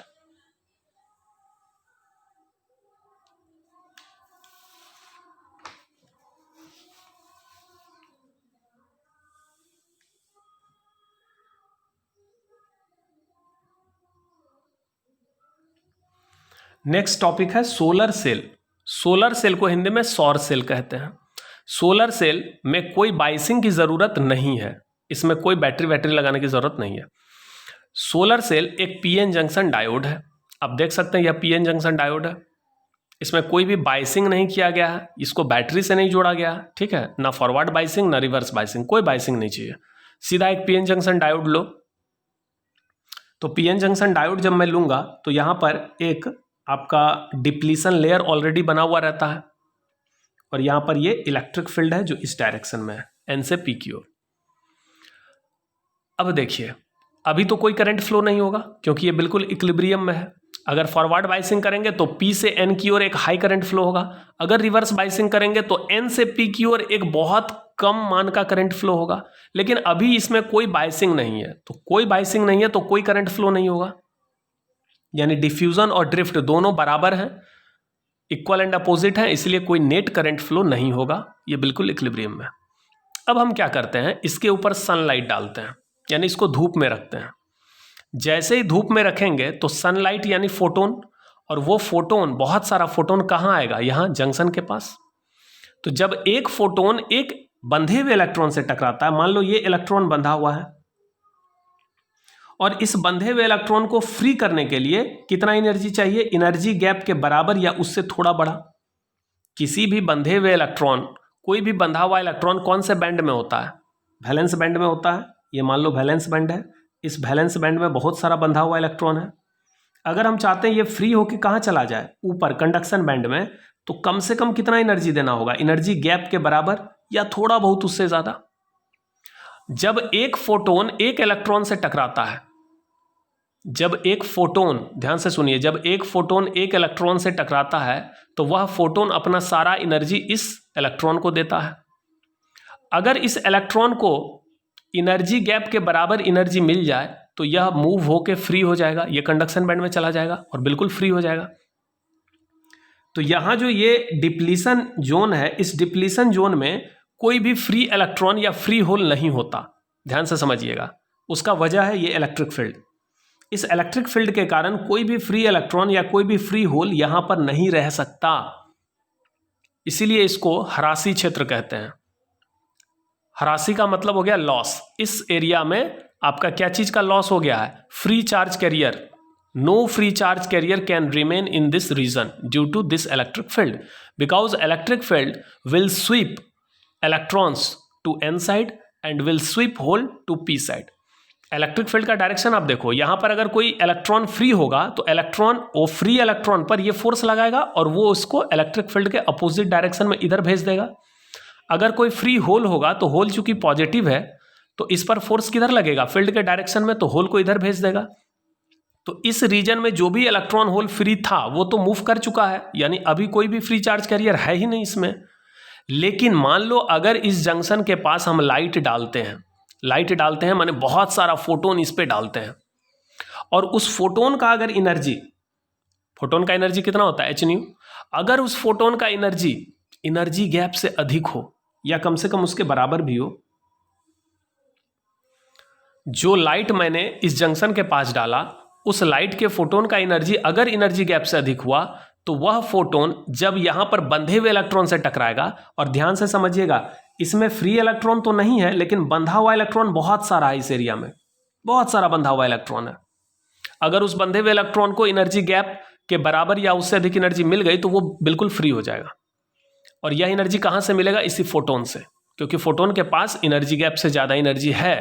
[SPEAKER 1] नेक्स्ट टॉपिक है सोलर सेल। सोलर सेल को हिंदी में सौर सेल कहते हैं। सोलर सेल में कोई बाइसिंग की ज़रूरत नहीं है, इसमें कोई बैटरी लगाने की ज़रूरत नहीं है। सोलर सेल एक पीएन जंक्शन डायोड है। आप देख सकते हैं यह पीएन जंक्शन डायोड है, इसमें कोई भी बाइसिंग नहीं किया गया है, इसको बैटरी से नहीं जोड़ा गया है, ठीक है, ना फॉरवर्ड बाइसिंग ना रिवर्स बाइसिंग, कोई बाइसिंग नहीं चाहिए, सीधा एक पीएन जंक्शन डायोड लो। तो पीएन जंक्शन डायोड जब मैं लूँगा तो यहाँ पर एक आपका डिप्लीशन लेयर ऑलरेडी बना हुआ रहता है और यहाँ पर ये इलेक्ट्रिक फील्ड है जो इस डायरेक्शन में है, एन से पी की ओर। अब देखिए अभी तो कोई करंट फ्लो नहीं होगा क्योंकि ये बिल्कुल इक्विलिब्रियम में है। अगर फॉरवर्ड बाइसिंग करेंगे तो पी से एन की ओर एक हाई करंट फ्लो होगा, अगर रिवर्स बाइसिंग करेंगे तो एन से पी की ओर एक बहुत कम मान का करंट फ्लो होगा। लेकिन अभी इसमें कोई बाइसिंग नहीं है, तो कोई बाइसिंग नहीं है तो कोई करंट फ्लो नहीं होगा, यानी डिफ्यूजन और ड्रिफ्ट दोनों बराबर हैं, इक्वल एंड अपोजिट हैं, इसलिए कोई नेट करंट फ्लो नहीं होगा, ये बिल्कुल इक्विलिब्रियम में। अब हम क्या करते हैं, इसके ऊपर सनलाइट डालते हैं, यानी इसको धूप में रखते हैं। जैसे ही धूप में रखेंगे तो सनलाइट यानी फोटोन, और वो फोटोन, बहुत सारा फोटोन कहाँ आएगा, यहाँ जंक्शन के पास। तो जब एक फोटोन एक बंधे हुए इलेक्ट्रॉन से टकराता है, मान लो ये इलेक्ट्रॉन बंधा हुआ है और इस बंधे हुए इलेक्ट्रॉन को फ्री करने के लिए कितना एनर्जी चाहिए, एनर्जी गैप के बराबर या उससे थोड़ा बड़ा। किसी भी बंधे हुए इलेक्ट्रॉन, कोई भी बंधा हुआ इलेक्ट्रॉन कौन से बैंड में होता है, वैलेंस बैंड में होता है। ये मान लो वैलेंस बैंड है, इस वैलेंस बैंड में बहुत सारा बंधा हुआ इलेक्ट्रॉन है। अगर हम चाहते हैं ये फ्री होकर कहाँ चला जाए, ऊपर कंडक्शन बैंड में, तो कम से कम कितना एनर्जी देना होगा, एनर्जी गैप के बराबर या थोड़ा बहुत उससे ज़्यादा। जब एक फोटोन एक इलेक्ट्रॉन से टकराता है, जब एक फोटोन, ध्यान से सुनिए, जब एक फोटोन एक इलेक्ट्रॉन से टकराता है तो वह फोटोन अपना सारा एनर्जी इस इलेक्ट्रॉन को देता है। अगर इस इलेक्ट्रॉन को एनर्जी गैप के बराबर एनर्जी मिल जाए तो यह मूव होके फ्री हो जाएगा, यह कंडक्शन बैंड में चला जाएगा और बिल्कुल फ्री हो जाएगा। तो यहाँ जो ये डिप्लीशन जोन है, इस डिप्लीशन जोन में कोई भी फ्री इलेक्ट्रॉन या फ्री होल नहीं होता, ध्यान से समझिएगा। उसका वजह है ये इलेक्ट्रिक फील्ड। इस इलेक्ट्रिक फील्ड के कारण कोई भी फ्री इलेक्ट्रॉन या कोई भी फ्री होल यहां पर नहीं रह सकता, इसीलिए इसको हरासी क्षेत्र कहते हैं। हरासी का मतलब हो गया लॉस। इस एरिया में आपका क्या चीज का लॉस हो गया है, free charge carrier. No free charge carrier can remain in this region due to this electric field, because electric field will sweep electrons to n side and will sweep hole to p side. Electric field का direction आप देखो, यहां पर अगर कोई electron free होगा तो electron, वो फ्री इलेक्ट्रॉन पर ये फोर्स लगाएगा और वो उसको इलेक्ट्रिक फील्ड के अपोजिट डायरेक्शन में इधर भेज देगा। अगर कोई फ्री होल होगा तो होल चूंकि पॉजिटिव है तो इस पर फोर्स किधर लगेगा, फील्ड के डायरेक्शन में, तो होल को इधर भेज देगा। तो इस रीजन में जो भी इलेक्ट्रॉन होल फ्री था वो तो मूव कर चुका है, यानी अभी कोई भी फ्री चार्ज कैरियर है ही नहीं इसमें। लेकिन मान लो अगर इस जंक्शन के पास हम लाइट डालते हैं, माने बहुत सारा फोटोन इस पे डालते हैं, और उस फोटोन का अगर फोटोन का एनर्जी कितना होता है, h-nu, अगर उस फोटोन का एनर्जी गैप से अधिक हो या कम से कम उसके बराबर भी हो, जो लाइट मैंने इस जंक्शन के पास डाला उस लाइट के फोटोन का एनर्जी अगर एनर्जी गैप से अधिक हुआ तो वह फोटोन जब यहां पर बंधे हुए इलेक्ट्रॉन से टकराएगा, और ध्यान से समझिएगा इसमें फ्री इलेक्ट्रॉन तो नहीं है लेकिन बंधा हुआ इलेक्ट्रॉन बहुत सारा है, इस एरिया में बहुत सारा बंधा हुआ इलेक्ट्रॉन है। अगर उस बंधे हुए इलेक्ट्रॉन को एनर्जी गैप के बराबर या उससे अधिक एनर्जी मिल गई तो वो बिल्कुल फ्री हो जाएगा। और यह एनर्जी कहां से मिलेगा, इसी फोटोन से, क्योंकि फोटोन के पास एनर्जी गैप से ज्यादा एनर्जी है।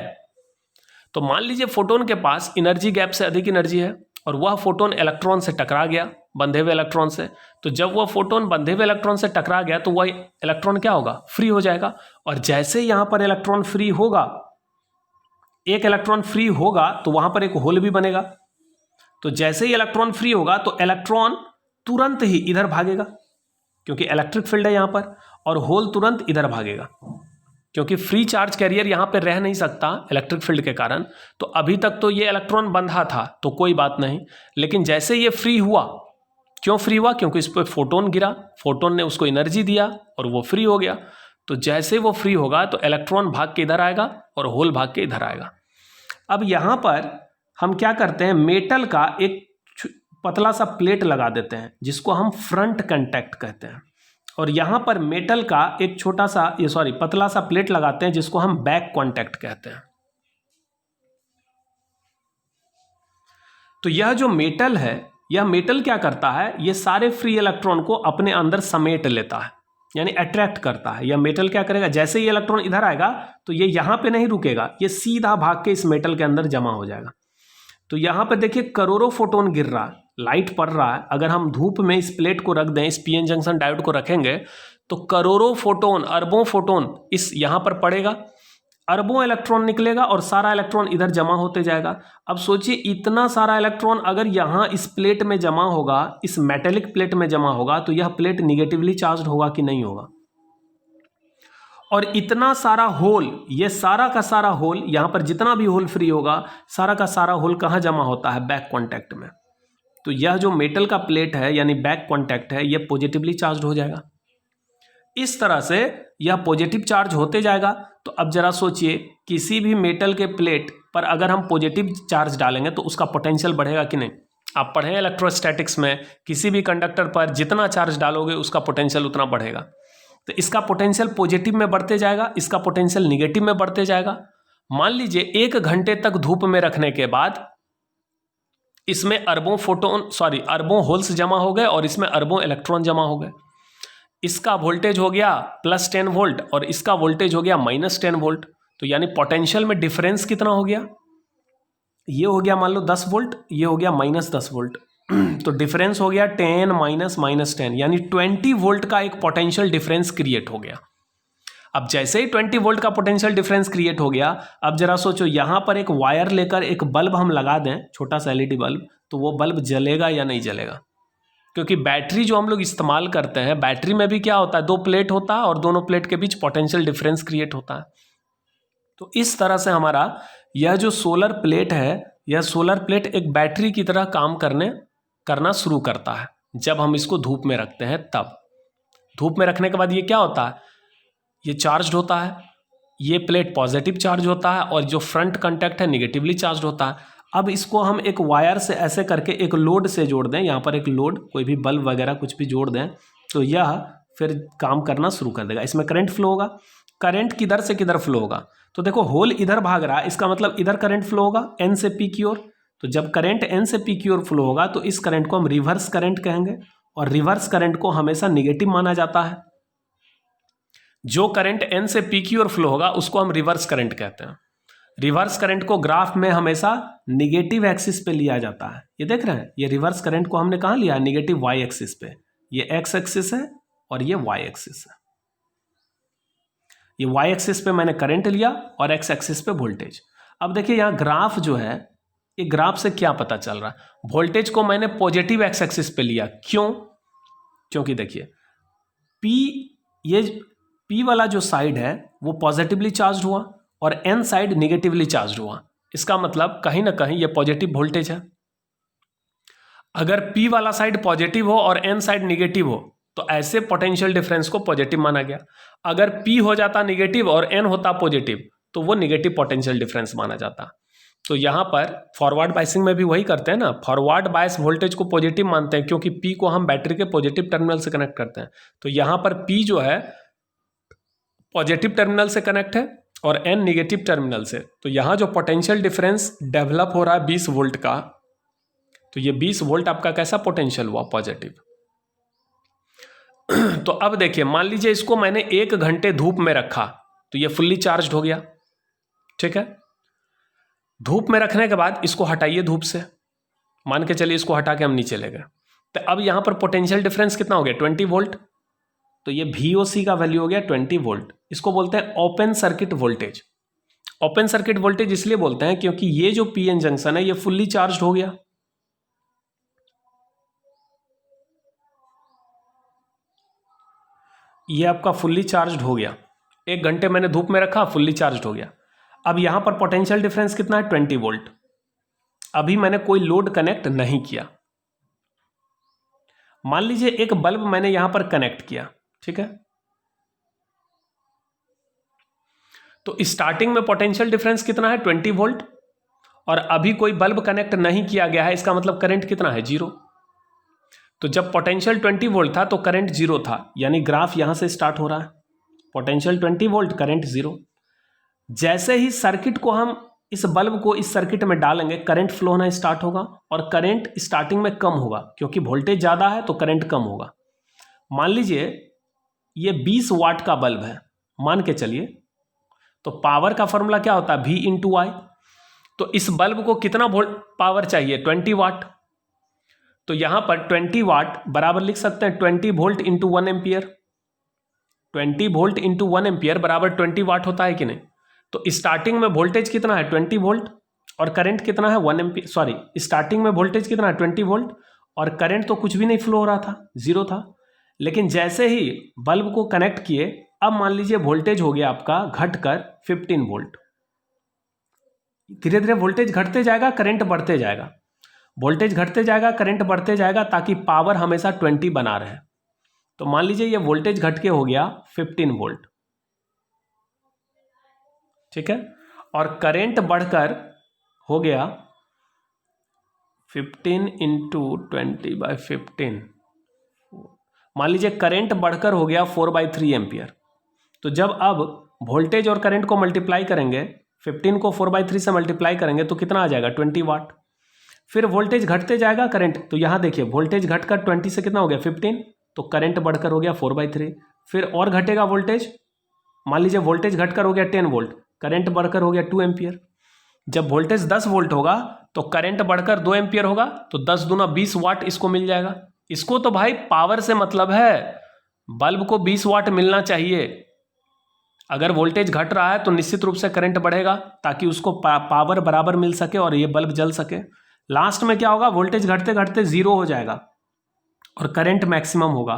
[SPEAKER 1] तो मान लीजिए फोटोन के पास एनर्जी गैप से अधिक एनर्जी है और वह फोटोन इलेक्ट्रॉन से टकरा गया, बंधे हुए इलेक्ट्रॉन से। तो जब वह फोटोन बंधे हुए इलेक्ट्रॉन से टकरा गया तो वह इलेक्ट्रॉन क्या होगा, फ्री हो जाएगा। और जैसे यहां पर इलेक्ट्रॉन फ्री होगा, एक इलेक्ट्रॉन फ्री होगा तो वहां पर एक होल भी बनेगा। तो जैसे ही इलेक्ट्रॉन फ्री होगा तो इलेक्ट्रॉन तुरंत ही इधर भागेगा, क्योंकि इलेक्ट्रिक फील्ड है यहां पर, और होल तुरंत इधर भागेगा। क्योंकि फ्री चार्ज कैरियर यहाँ पे रह नहीं सकता इलेक्ट्रिक फील्ड के कारण। तो अभी तक तो ये इलेक्ट्रॉन बंधा था तो कोई बात नहीं, लेकिन जैसे ये फ्री हुआ, क्यों फ्री हुआ? क्योंकि इस पर फोटोन गिरा, फोटोन ने उसको एनर्जी दिया और वो फ्री हो गया। तो जैसे वो फ्री होगा तो इलेक्ट्रॉन भाग के इधर आएगा और होल भाग के इधर आएगा। अब यहाँ पर हम क्या करते हैं, मेटल का एक पतला सा प्लेट लगा देते हैं जिसको हम फ्रंट कंटैक्ट कहते हैं, और यहाँ पर मेटल का एक छोटा सा पतला सा प्लेट लगाते हैं जिसको हम बैक कांटेक्ट कहते हैं। तो यह जो मेटल है, यह मेटल क्या करता है, यह सारे फ्री इलेक्ट्रॉन को अपने अंदर समेट लेता है, यानी अट्रैक्ट करता है। यह मेटल क्या करेगा, जैसे ये इलेक्ट्रॉन इधर आएगा तो ये यहाँ पे नहीं रुकेगा, ये सीधा भाग के इस मेटल के अंदर जमा हो जाएगा। तो यहाँ पे देखिए करोड़ों फोटोन गिर रहा है, लाइट पड़ रहा है। अगर हम धूप में इस प्लेट को रख दें, इस पीएन जंक्शन डायोड को रखेंगे तो करोड़ों फोटोन, अरबों फोटोन इस यहाँ पर पड़ेगा, अरबों इलेक्ट्रॉन निकलेगा और सारा इलेक्ट्रॉन इधर जमा होते जाएगा। अब सोचिए इतना सारा इलेक्ट्रॉन अगर यहाँ इस प्लेट में जमा होगा, इस मेटेलिक प्लेट में जमा होगा, तो यह प्लेट निगेटिवली चार्ज होगा कि नहीं होगा? और इतना सारा होल, ये सारा का सारा होल, यहाँ पर जितना भी होल फ्री होगा सारा का सारा होल कहाँ जमा होता है, बैक कॉन्टैक्ट में। तो यह जो मेटल का प्लेट है यानी बैक कॉन्टैक्ट है, यह पॉजिटिवली चार्ज हो जाएगा। इस तरह से यह पॉजिटिव चार्ज होते जाएगा। तो अब जरा सोचिए, किसी भी मेटल के प्लेट पर अगर हम पॉजिटिव चार्ज डालेंगे तो उसका पोटेंशियल बढ़ेगा कि नहीं? आप पढ़े इलेक्ट्रोस्टैटिक्स में, किसी भी कंडक्टर पर जितना चार्ज डालोगे उसका पोटेंशियल उतना बढ़ेगा। तो इसका पोटेंशियल पॉजिटिव में बढ़ते जाएगा, इसका पोटेंशियल निगेटिव में बढ़ते जाएगा। मान लीजिए 1 घंटे तक धूप में रखने के बाद इसमें अरबों होल्स जमा हो गए और इसमें अरबों इलेक्ट्रॉन जमा हो गए। इसका वोल्टेज हो गया +10 वोल्ट और इसका वोल्टेज हो गया -10 वोल्ट। तो यानी पोटेंशियल में डिफरेंस कितना हो गया? ये हो गया मान लो 10 वोल्ट, ये हो गया -10 वोल्ट। तो डिफरेंस हो गया 10 -10, यानी 20 वोल्ट का एक पोटेंशियल डिफरेंस क्रिएट हो गया। अब जैसे ही 20 वोल्ट का पोटेंशियल डिफरेंस क्रिएट हो गया, अब जरा सोचो यहाँ पर एक वायर लेकर एक बल्ब हम लगा दें, छोटा सा LED बल्ब, तो वो बल्ब जलेगा या नहीं जलेगा? क्योंकि बैटरी जो हम लोग इस्तेमाल करते हैं, बैटरी में भी क्या होता है, 2 प्लेट होता है और दोनों प्लेट के बीच पोटेंशियल डिफरेंस क्रिएट होता है। तो इस तरह से हमारा यह जो सोलर प्लेट है, यह सोलर प्लेट एक बैटरी की तरह काम करना शुरू करता है जब हम इसको धूप में रखते हैं। तब धूप में रखने के बाद ये क्या होता है, ये चार्ज होता है, ये प्लेट पॉजिटिव चार्ज होता है और जो फ्रंट कंटैक्ट है निगेटिवली चार्ज होता है। अब इसको हम एक वायर से ऐसे करके एक लोड से जोड़ दें, यहाँ पर एक लोड, कोई भी बल्ब वगैरह कुछ भी जोड़ दें, तो यह फिर काम करना शुरू कर देगा। इसमें करंट फ्लो होगा। करंट किधर से किधर फ्लो होगा? तो देखो होल इधर भाग रहा है, इसका मतलब इधर करंट फ्लो होगा N से P की ओर। तो जब करंट N से P की ओर फ्लो होगा तो इस करंट को हम रिवर्स करंट कहेंगे, और रिवर्स करंट को हमेशा निगेटिव माना जाता है। जो करंट N से P की ओर फ्लो होगा उसको हम रिवर्स करंट कहते हैं। रिवर्स करंट को ग्राफ में हमेशा निगेटिव एक्सिस पे लिया जाता है। ये देख रहे हैं, ये रिवर्स करंट को हमने कहाँ लिया? निगेटिव y एक्सिस पे। ये x एक्सिस है और ये y एक्सिस है। ये y एक्सिस पे मैंने करंट लिया और x एक्सिस पे वोल्टेज। अब देखिए यहाँ ग्राफ जो है, ये ग्राफ से क्या पता चल रहा है? वोल्टेज को मैंने पॉजिटिव x एक्सिस पे लिया। क्यों? क्योंकि देखिए P वाला जो साइड है वो पॉजिटिवली चार्ज हुआ और N साइड निगेटिवली चार्ज हुआ। इसका मतलब कहीं ना कहीं ये पॉजिटिव वोल्टेज है। अगर P वाला साइड पॉजिटिव हो और N साइड निगेटिव हो तो ऐसे पोटेंशियल डिफरेंस को पॉजिटिव माना गया। अगर P हो जाता निगेटिव और N होता पॉजिटिव तो वो निगेटिव पोटेंशियल डिफरेंस माना जाता। तो यहाँ पर फॉरवर्ड बायसिंग में भी वही करते हैं ना, फॉरवर्ड बायस वोल्टेज को पॉजिटिव मानते हैं क्योंकि P को हम बैटरी के पॉजिटिव टर्मिनल से कनेक्ट करते हैं। तो यहाँ पर P जो है पॉजिटिव टर्मिनल से कनेक्ट है और N निगेटिव टर्मिनल से। तो यहाँ जो पोटेंशियल डिफरेंस डेवलप हो रहा है 20 वोल्ट का, तो ये 20 वोल्ट आपका कैसा पोटेंशियल हुआ? पॉजिटिव। तो अब देखिए, मान लीजिए इसको मैंने 1 घंटे धूप में रखा तो ये फुल्ली चार्ज हो गया, ठीक है। धूप में रखने के बाद इसको हटाइए धूप से, मान के चलिए इसको हटा के हम नीचे ले गए, तो अब यहाँ पर पोटेंशियल डिफरेंस कितना हो गया? 20 वोल्ट। तो ये VOC का वैल्यू हो गया 20 वोल्ट। इसको बोलते हैं open circuit voltage. Open circuit voltage इसलिए बोलते हैं क्योंकि ये जो PN जंक्शन है ये फुल्ली चार्ज हो गया। ये आपका फुल्ली चार्ज हो गया 1 घंटे मैंने धूप में रखा, फुल्ली चार्ज हो गया। अब यहां पर पोटेंशियल डिफरेंस कितना है? 20 वोल्ट। अभी मैंने कोई लोड कनेक्ट नहीं किया। मान लीजिए एक बल्ब मैंने यहां पर कनेक्ट किया, ठीक है, तो स्टार्टिंग में पोटेंशियल डिफरेंस कितना है? 20 वोल्ट। और अभी कोई बल्ब कनेक्ट नहीं किया गया है, इसका मतलब करंट कितना है? 0। तो जब पोटेंशियल 20 वोल्ट था तो करंट 0 था, यानी ग्राफ यहां से स्टार्ट हो रहा है, पोटेंशियल 20 वोल्ट, करंट 0। जैसे ही सर्किट को हम इस बल्ब को इस सर्किट में डालेंगे, करंट फ्लो होना स्टार्ट होगा और करंट स्टार्टिंग में कम होगा, क्योंकि वोल्टेज ज़्यादा है तो करंट कम होगा। मान लीजिए ये 20 वाट का बल्ब है, मान के चलिए, तो पावर का फॉर्मूला क्या होता है? V इंटू आई। तो इस बल्ब को कितना वोल्ट पावर चाहिए? 20 वाट। तो यहां पर 20 वाट बराबर लिख सकते हैं 20 volt into 1 ampere. 20 volt into 1 ampere बराबर 20 वाट होता है कि नहीं? तो स्टार्टिंग में वोल्टेज कितना है? 20 वोल्ट और करंट कितना है? 1 एम्पियर। सॉरी, स्टार्टिंग में वोल्टेज कितना है? 20 वोल्ट और करंट तो कुछ भी नहीं फ्लो हो रहा था, 0 था। लेकिन जैसे ही बल्ब को कनेक्ट किए, अब मान लीजिए वोल्टेज हो गया आपका घटकर 15 वोल्ट। धीरे धीरे वोल्टेज घटते जाएगा, करंट बढ़ते जाएगा, वोल्टेज घटते जाएगा, करंट बढ़ते जाएगा, ताकि पावर हमेशा 20 बना रहे। तो मान लीजिए ये वोल्टेज घट के हो गया 15 वोल्ट, ठीक है, और करंट बढ़कर हो गया 15 इंटू 20/15। मान लीजिए करंट बढ़कर हो गया 4/3 एम्पियर। तो जब अब वोल्टेज और करंट को मल्टीप्लाई करेंगे, 15 को 4/3 से मल्टीप्लाई करेंगे तो कितना आ जाएगा? 20 वाट। फिर वोल्टेज घटते जाएगा, करंट, तो यहाँ देखिए वोल्टेज घटकर 20 से कितना हो गया? 15, तो करंट बढ़कर हो गया 4/3। फिर और घटेगा वोल्टेज, मान लीजिए वोल्टेज घटकर हो गया 10 वोल्ट, करंट बढ़कर हो गया 2 एम्पियर। जब वोल्टेज 10 वोल्ट होगा तो करंट बढ़कर 2 एम्पियर होगा, तो 10 दूना 20 वाट इसको मिल जाएगा। इसको तो भाई पावर से मतलब है, बल्ब को 20 वाट मिलना चाहिए। अगर वोल्टेज घट रहा है तो निश्चित रूप से करंट बढ़ेगा, ताकि उसको पावर बराबर मिल सके और ये बल्ब जल सके। लास्ट में क्या होगा? वोल्टेज घटते घटते 0 हो जाएगा और करंट मैक्सिमम होगा।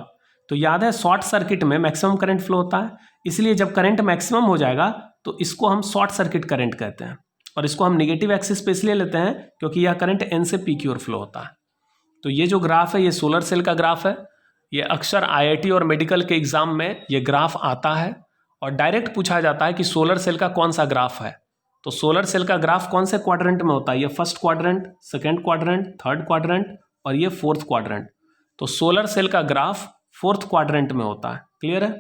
[SPEAKER 1] तो याद है, शॉर्ट सर्किट में मैक्सिमम करंट फ्लो होता है, इसलिए जब करंट मैक्सिमम हो जाएगा तो इसको हम शॉर्ट सर्किट करंट कहते हैं। और इसको हम नेगेटिव एक्सिस पे इसलिए लेते हैं क्योंकि यह करंट N से P की ओर फ्लो होता है। तो ये जो ग्राफ है, ये सोलर सेल का ग्राफ है। ये अक्सर IIT और मेडिकल के एग्जाम में ये ग्राफ आता है और डायरेक्ट पूछा जाता है कि सोलर सेल का कौन सा ग्राफ है। तो सोलर सेल का ग्राफ कौन से क्वाड्रेंट में होता है? ये first quadrant, second quadrant, third quadrant और ये फोर्थ क्वाड्रेंट। तो सोलर सेल का ग्राफ फोर्थ क्वाड्रेंट में होता है। क्लियर है?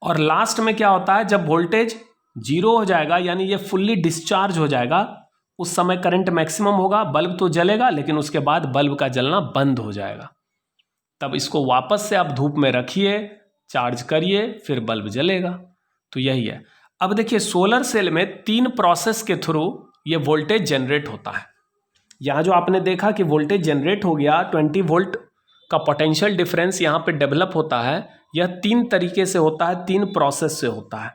[SPEAKER 1] और लास्ट में क्या होता है? जब वोल्टेज 0 हो जाएगा, यानी ये फुल्ली डिस्चार्ज हो जाएगा, उस समय करंट मैक्सिमम होगा, बल्ब तो जलेगा लेकिन उसके बाद बल्ब का जलना बंद हो जाएगा। तब इसको वापस से आप धूप में रखिए, चार्ज करिए, फिर बल्ब जलेगा। तो यही है। अब देखिए, सोलर सेल में 3 प्रोसेस के थ्रू ये वोल्टेज जनरेट होता है। यहाँ जो आपने देखा कि वोल्टेज जनरेट हो गया, 20 वोल्ट का पोटेंशियल डिफरेंस यहाँ पे डेवलप होता है, यह 3 तरीके से होता है, 3 प्रोसेस से होता है।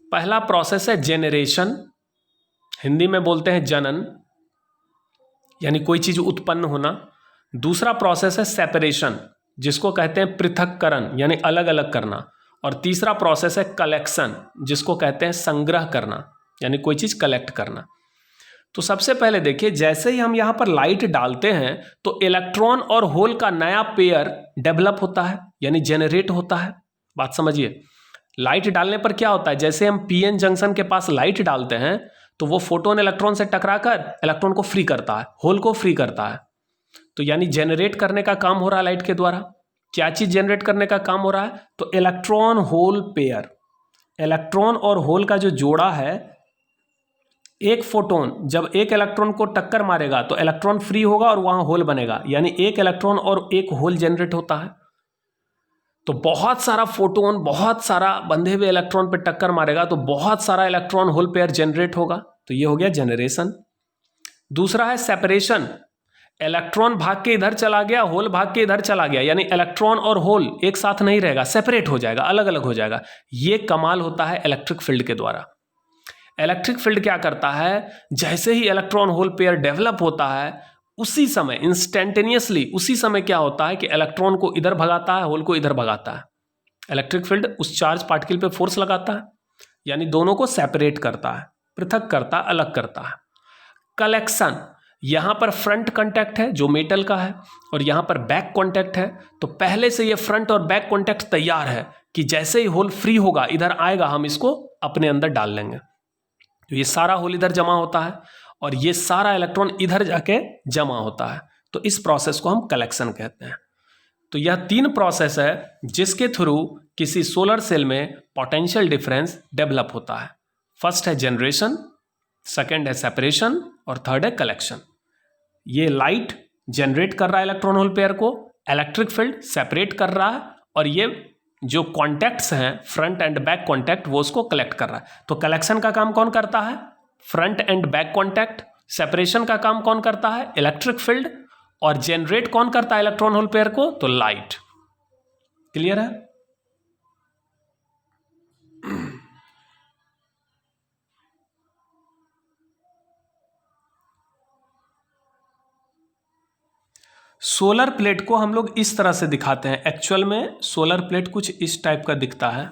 [SPEAKER 1] पहला प्रोसेस है जेनरेशन, हिंदी में बोलते हैं जनन, यानी कोई चीज उत्पन्न होना। दूसरा प्रोसेस है सेपरेशन, जिसको कहते हैं पृथक्करण, यानी अलग अलग करना। और तीसरा प्रोसेस है कलेक्शन, जिसको कहते हैं संग्रह करना, यानी कोई चीज कलेक्ट करना। तो सबसे पहले देखिए, जैसे ही हम यहाँ पर लाइट डालते हैं तो इलेक्ट्रॉन और होल का नया पेयर डेवलप होता है, यानी जनरेट होता है। बात समझिए, लाइट डालने पर क्या होता है? जैसे हम पीएन जंक्शन के पास लाइट डालते हैं तो वो फोटोन इलेक्ट्रॉन से टकराकर इलेक्ट्रॉन को फ्री करता है, होल को फ्री करता है। तो यानी जनरेट करने का काम हो रहा है लाइट के द्वारा। क्या चीज जनरेट करने का काम हो रहा है? तो इलेक्ट्रॉन होल पेयर, इलेक्ट्रॉन और होल का जो जोड़ा है, एक फोटोन जब एक इलेक्ट्रॉन को टक्कर मारेगा तो इलेक्ट्रॉन फ्री होगा और वहां होल बनेगा, यानी एक इलेक्ट्रॉन और एक होल जनरेट होता है। तो बहुत सारा फोटोन, बहुत सारा बंधे हुए इलेक्ट्रॉन पे टक्कर मारेगा तो बहुत सारा इलेक्ट्रॉन होल पेयर जनरेट होगा। तो ये हो गया जनरेशन। दूसरा है सेपरेशन, इलेक्ट्रॉन भाग के इधर चला गया, होल भाग के इधर चला गया, यानी इलेक्ट्रॉन और होल एक साथ नहीं रहेगा, सेपरेट हो जाएगा, अलग अलग हो जाएगा। ये कमाल होता है इलेक्ट्रिक फील्ड के द्वारा। इलेक्ट्रिक फील्ड क्या करता है? जैसे ही इलेक्ट्रॉन होल पेयर डेवलप होता है, उसी समय इंस्टेंटेनियसली, उसी समय क्या होता है कि इलेक्ट्रॉन को इधर भगाता है, होल को इधर भगाता है। इलेक्ट्रिक फील्ड उस चार्ज पार्टिकल पे फोर्स लगाता है, यानी दोनों को सेपरेट करता है, पृथक करता, अलग करता है। कलेक्शन, यहाँ पर फ्रंट कांटेक्ट है जो मेटल का है और यहाँ पर बैक कांटेक्ट है, तो पहले से ये फ्रंट और बैक कांटेक्ट तैयार है कि जैसे ही होल फ्री होगा इधर आएगा हम इसको अपने अंदर डाल लेंगे। तो ये सारा होल इधर जमा होता है और ये सारा इलेक्ट्रॉन इधर जाके जमा होता है, तो इस प्रोसेस को हम कलेक्शन कहते हैं। तो यह 3 प्रोसेस है जिसके थ्रू किसी सोलर सेल में पोटेंशियल डिफरेंस डेवलप होता है। फर्स्ट है जनरेशन, सेकेंड है सेपरेशन और थर्ड है कलेक्शन। ये लाइट जनरेट कर रहा है इलेक्ट्रॉन होल पेयर को, इलेक्ट्रिक फील्ड सेपरेट कर रहा है और ये जो कॉन्टैक्ट्स हैं फ्रंट एंड बैक कॉन्टैक्ट वो उसको कलेक्ट कर रहा है। तो कलेक्शन का काम कौन करता है? Front end back contact. Separation का काम कौन करता है? Electric field. और जनरेट कौन करता है इलेक्ट्रॉन होल पेयर को? तो लाइट। क्लियर है? सोलर प्लेट को हम लोग इस तरह से दिखाते हैं। एक्चुअल में सोलर प्लेट कुछ इस टाइप का दिखता है।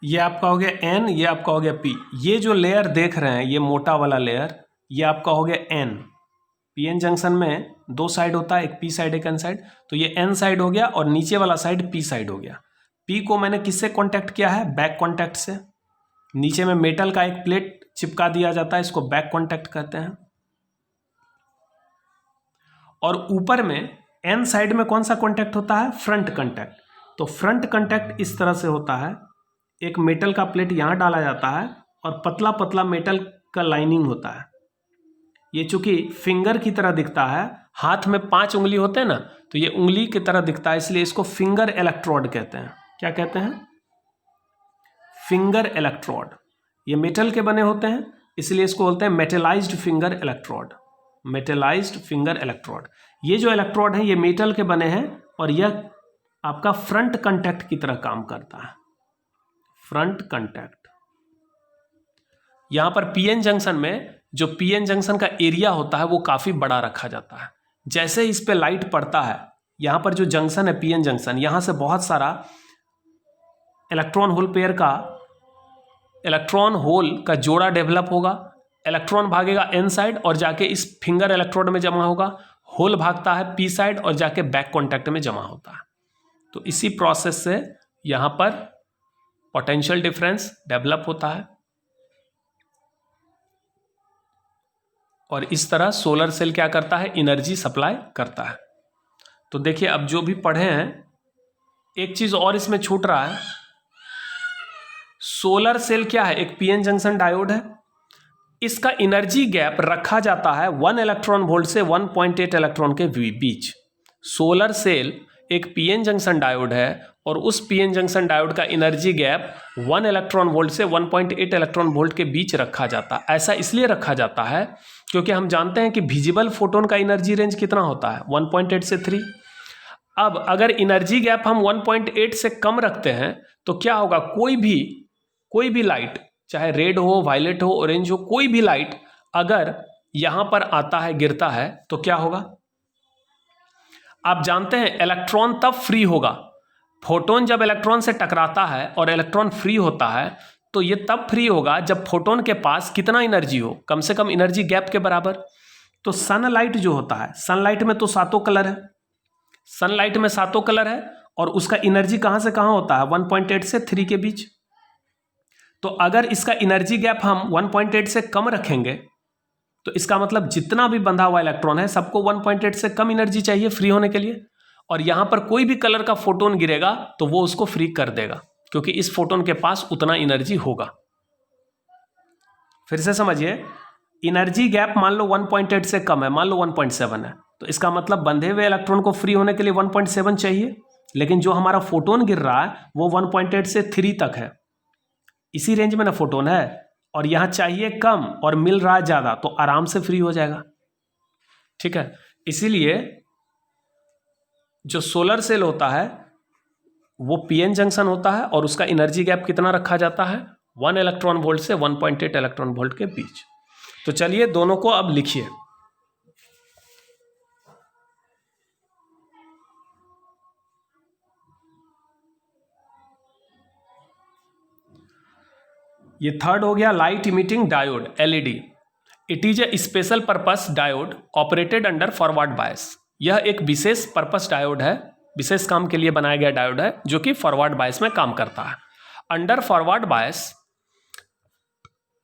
[SPEAKER 1] ये आपका हो गया N, ये आपका हो गया P। ये जो लेयर देख रहे हैं ये मोटा वाला लेयर, ये आपका हो गया N। PN जंक्शन में 2 साइड होता है, एक P साइड एक N साइड, तो ये N साइड हो गया और नीचे वाला साइड P साइड हो गया। P को मैंने किससे कांटेक्ट किया है? बैक कांटेक्ट से। नीचे में मेटल का एक प्लेट चिपका दिया जाता है, इसको बैक कांटेक्ट कहते हैं। और ऊपर में N साइड में कौन सा कांटेक्ट होता है? Front contact. तो फ्रंट कांटेक्ट इस तरह से होता है, एक मेटल का प्लेट यहाँ डाला जाता है और पतला पतला मेटल का लाइनिंग होता है। ये चूंकि फिंगर की तरह दिखता है, हाथ में 5 उंगली होते हैं ना, तो ये उंगली की तरह दिखता है, इसलिए इसको फिंगर इलेक्ट्रोड कहते हैं। क्या कहते हैं? Finger electrode. ये मेटल के बने होते हैं, इसलिए इसको बोलते हैं metallized finger electrode. Metallized finger electrode. ये जो इलेक्ट्रोड है ये मेटल के बने हैं और यह आपका फ्रंट कांटेक्ट की तरह काम करता है। Front contact. यहां पर पीएन जंक्शन में जो पीएन जंक्शन का एरिया होता है वो काफी बड़ा रखा जाता है। जैसे इस पे लाइट पड़ता है, यहां पर जो जंक्शन है पीएन जंक्शन, यहां से बहुत सारा इलेक्ट्रॉन होल पेयर का इलेक्ट्रॉन होल का जोड़ा डेवलप होगा। इलेक्ट्रॉन भागेगा एन साइड और जाके इस फिंगर इलेक्ट्रोड में जमा होगा। होल भागता है पी साइड और जाके बैक कॉन्टैक्ट में जमा होता है। तो इसी प्रोसेस से यहां पर पोटेंशियल डिफरेंस डेवलप होता है और इस तरह सोलर सेल क्या करता है? एनर्जी सप्लाई करता है। तो देखिए अब जो भी पढ़े हैं, एक चीज और इसमें छूट रहा है। सोलर सेल क्या है? एक पीएन जंक्शन डायोड है। इसका एनर्जी गैप रखा जाता है 1 इलेक्ट्रॉन वोल्ट से 1.8 इलेक्ट्रॉन के बीच। सोलर सेल एक पीएन जंक्शन डायोड है और उस पीएन जंक्शन डायोड का एनर्जी गैप 1 इलेक्ट्रॉन वोल्ट से 1.8 इलेक्ट्रॉन वोल्ट के बीच रखा जाता है। ऐसा इसलिए रखा जाता है क्योंकि हम जानते हैं कि विजिबल फोटोन का एनर्जी रेंज कितना होता है? 1.8 से 3। अब अगर एनर्जी गैप हम 1.8 से कम रखते हैं तो क्या होगा? कोई भी लाइट, चाहे रेड हो, वायलेट हो, ऑरेंज हो, कोई भी लाइट अगर यहां पर आता है, गिरता है, तो क्या होगा? आप जानते हैं इलेक्ट्रॉन तब फ्री होगा। फोटोन जब इलेक्ट्रॉन से टकराता है और इलेक्ट्रॉन फ्री होता है तो ये तब फ्री होगा जब फोटोन के पास कितना एनर्जी हो? कम से कम एनर्जी गैप के बराबर। तो सनलाइट जो होता है, सनलाइट में तो 7 कलर है, सनलाइट में 7 कलर है और उसका एनर्जी कहां से कहां होता है? 1.8 से 3 के बीच। तो अगर इसका एनर्जी गैप हम 1.8 से कम रखेंगे तो इसका मतलब जितना भी बंधा हुआ इलेक्ट्रॉन है सबको 1.8 से कम एनर्जी चाहिए फ्री होने के लिए, और यहां पर कोई भी कलर का फोटोन गिरेगा तो वो उसको फ्री कर देगा क्योंकि इस फोटोन के पास उतना एनर्जी होगा। फिर से समझिए, एनर्जी गैप मान लो 1.8 से कम है, मान लो 1.7 है, तो इसका मतलब बंधे हुए इलेक्ट्रॉन को फ्री होने के लिए 1.7 चाहिए, लेकिन जो हमारा फोटोन गिर रहा है वो 1.8 से 3 तक है, इसी रेंज में ना फोटोन है, और यहां चाहिए कम और मिल रहा है ज्यादा, तो आराम से फ्री हो जाएगा। ठीक है, इसीलिए जो सोलर सेल होता है वो पीएन जंक्शन होता है और उसका एनर्जी गैप कितना रखा जाता है, 1 इलेक्ट्रॉन वोल्ट से 1.8 इलेक्ट्रॉन वोल्ट के बीच। तो चलिए दोनों को अब लिखिए। ये थर्ड हो गया light emitting diode LED. It is a special purpose diode operated under forward bias. यह एक विशेष पर्पस डायोड है, विशेष काम के लिए बनाया गया डायोड है जो कि फॉरवर्ड बायस में काम करता है। Under forward bias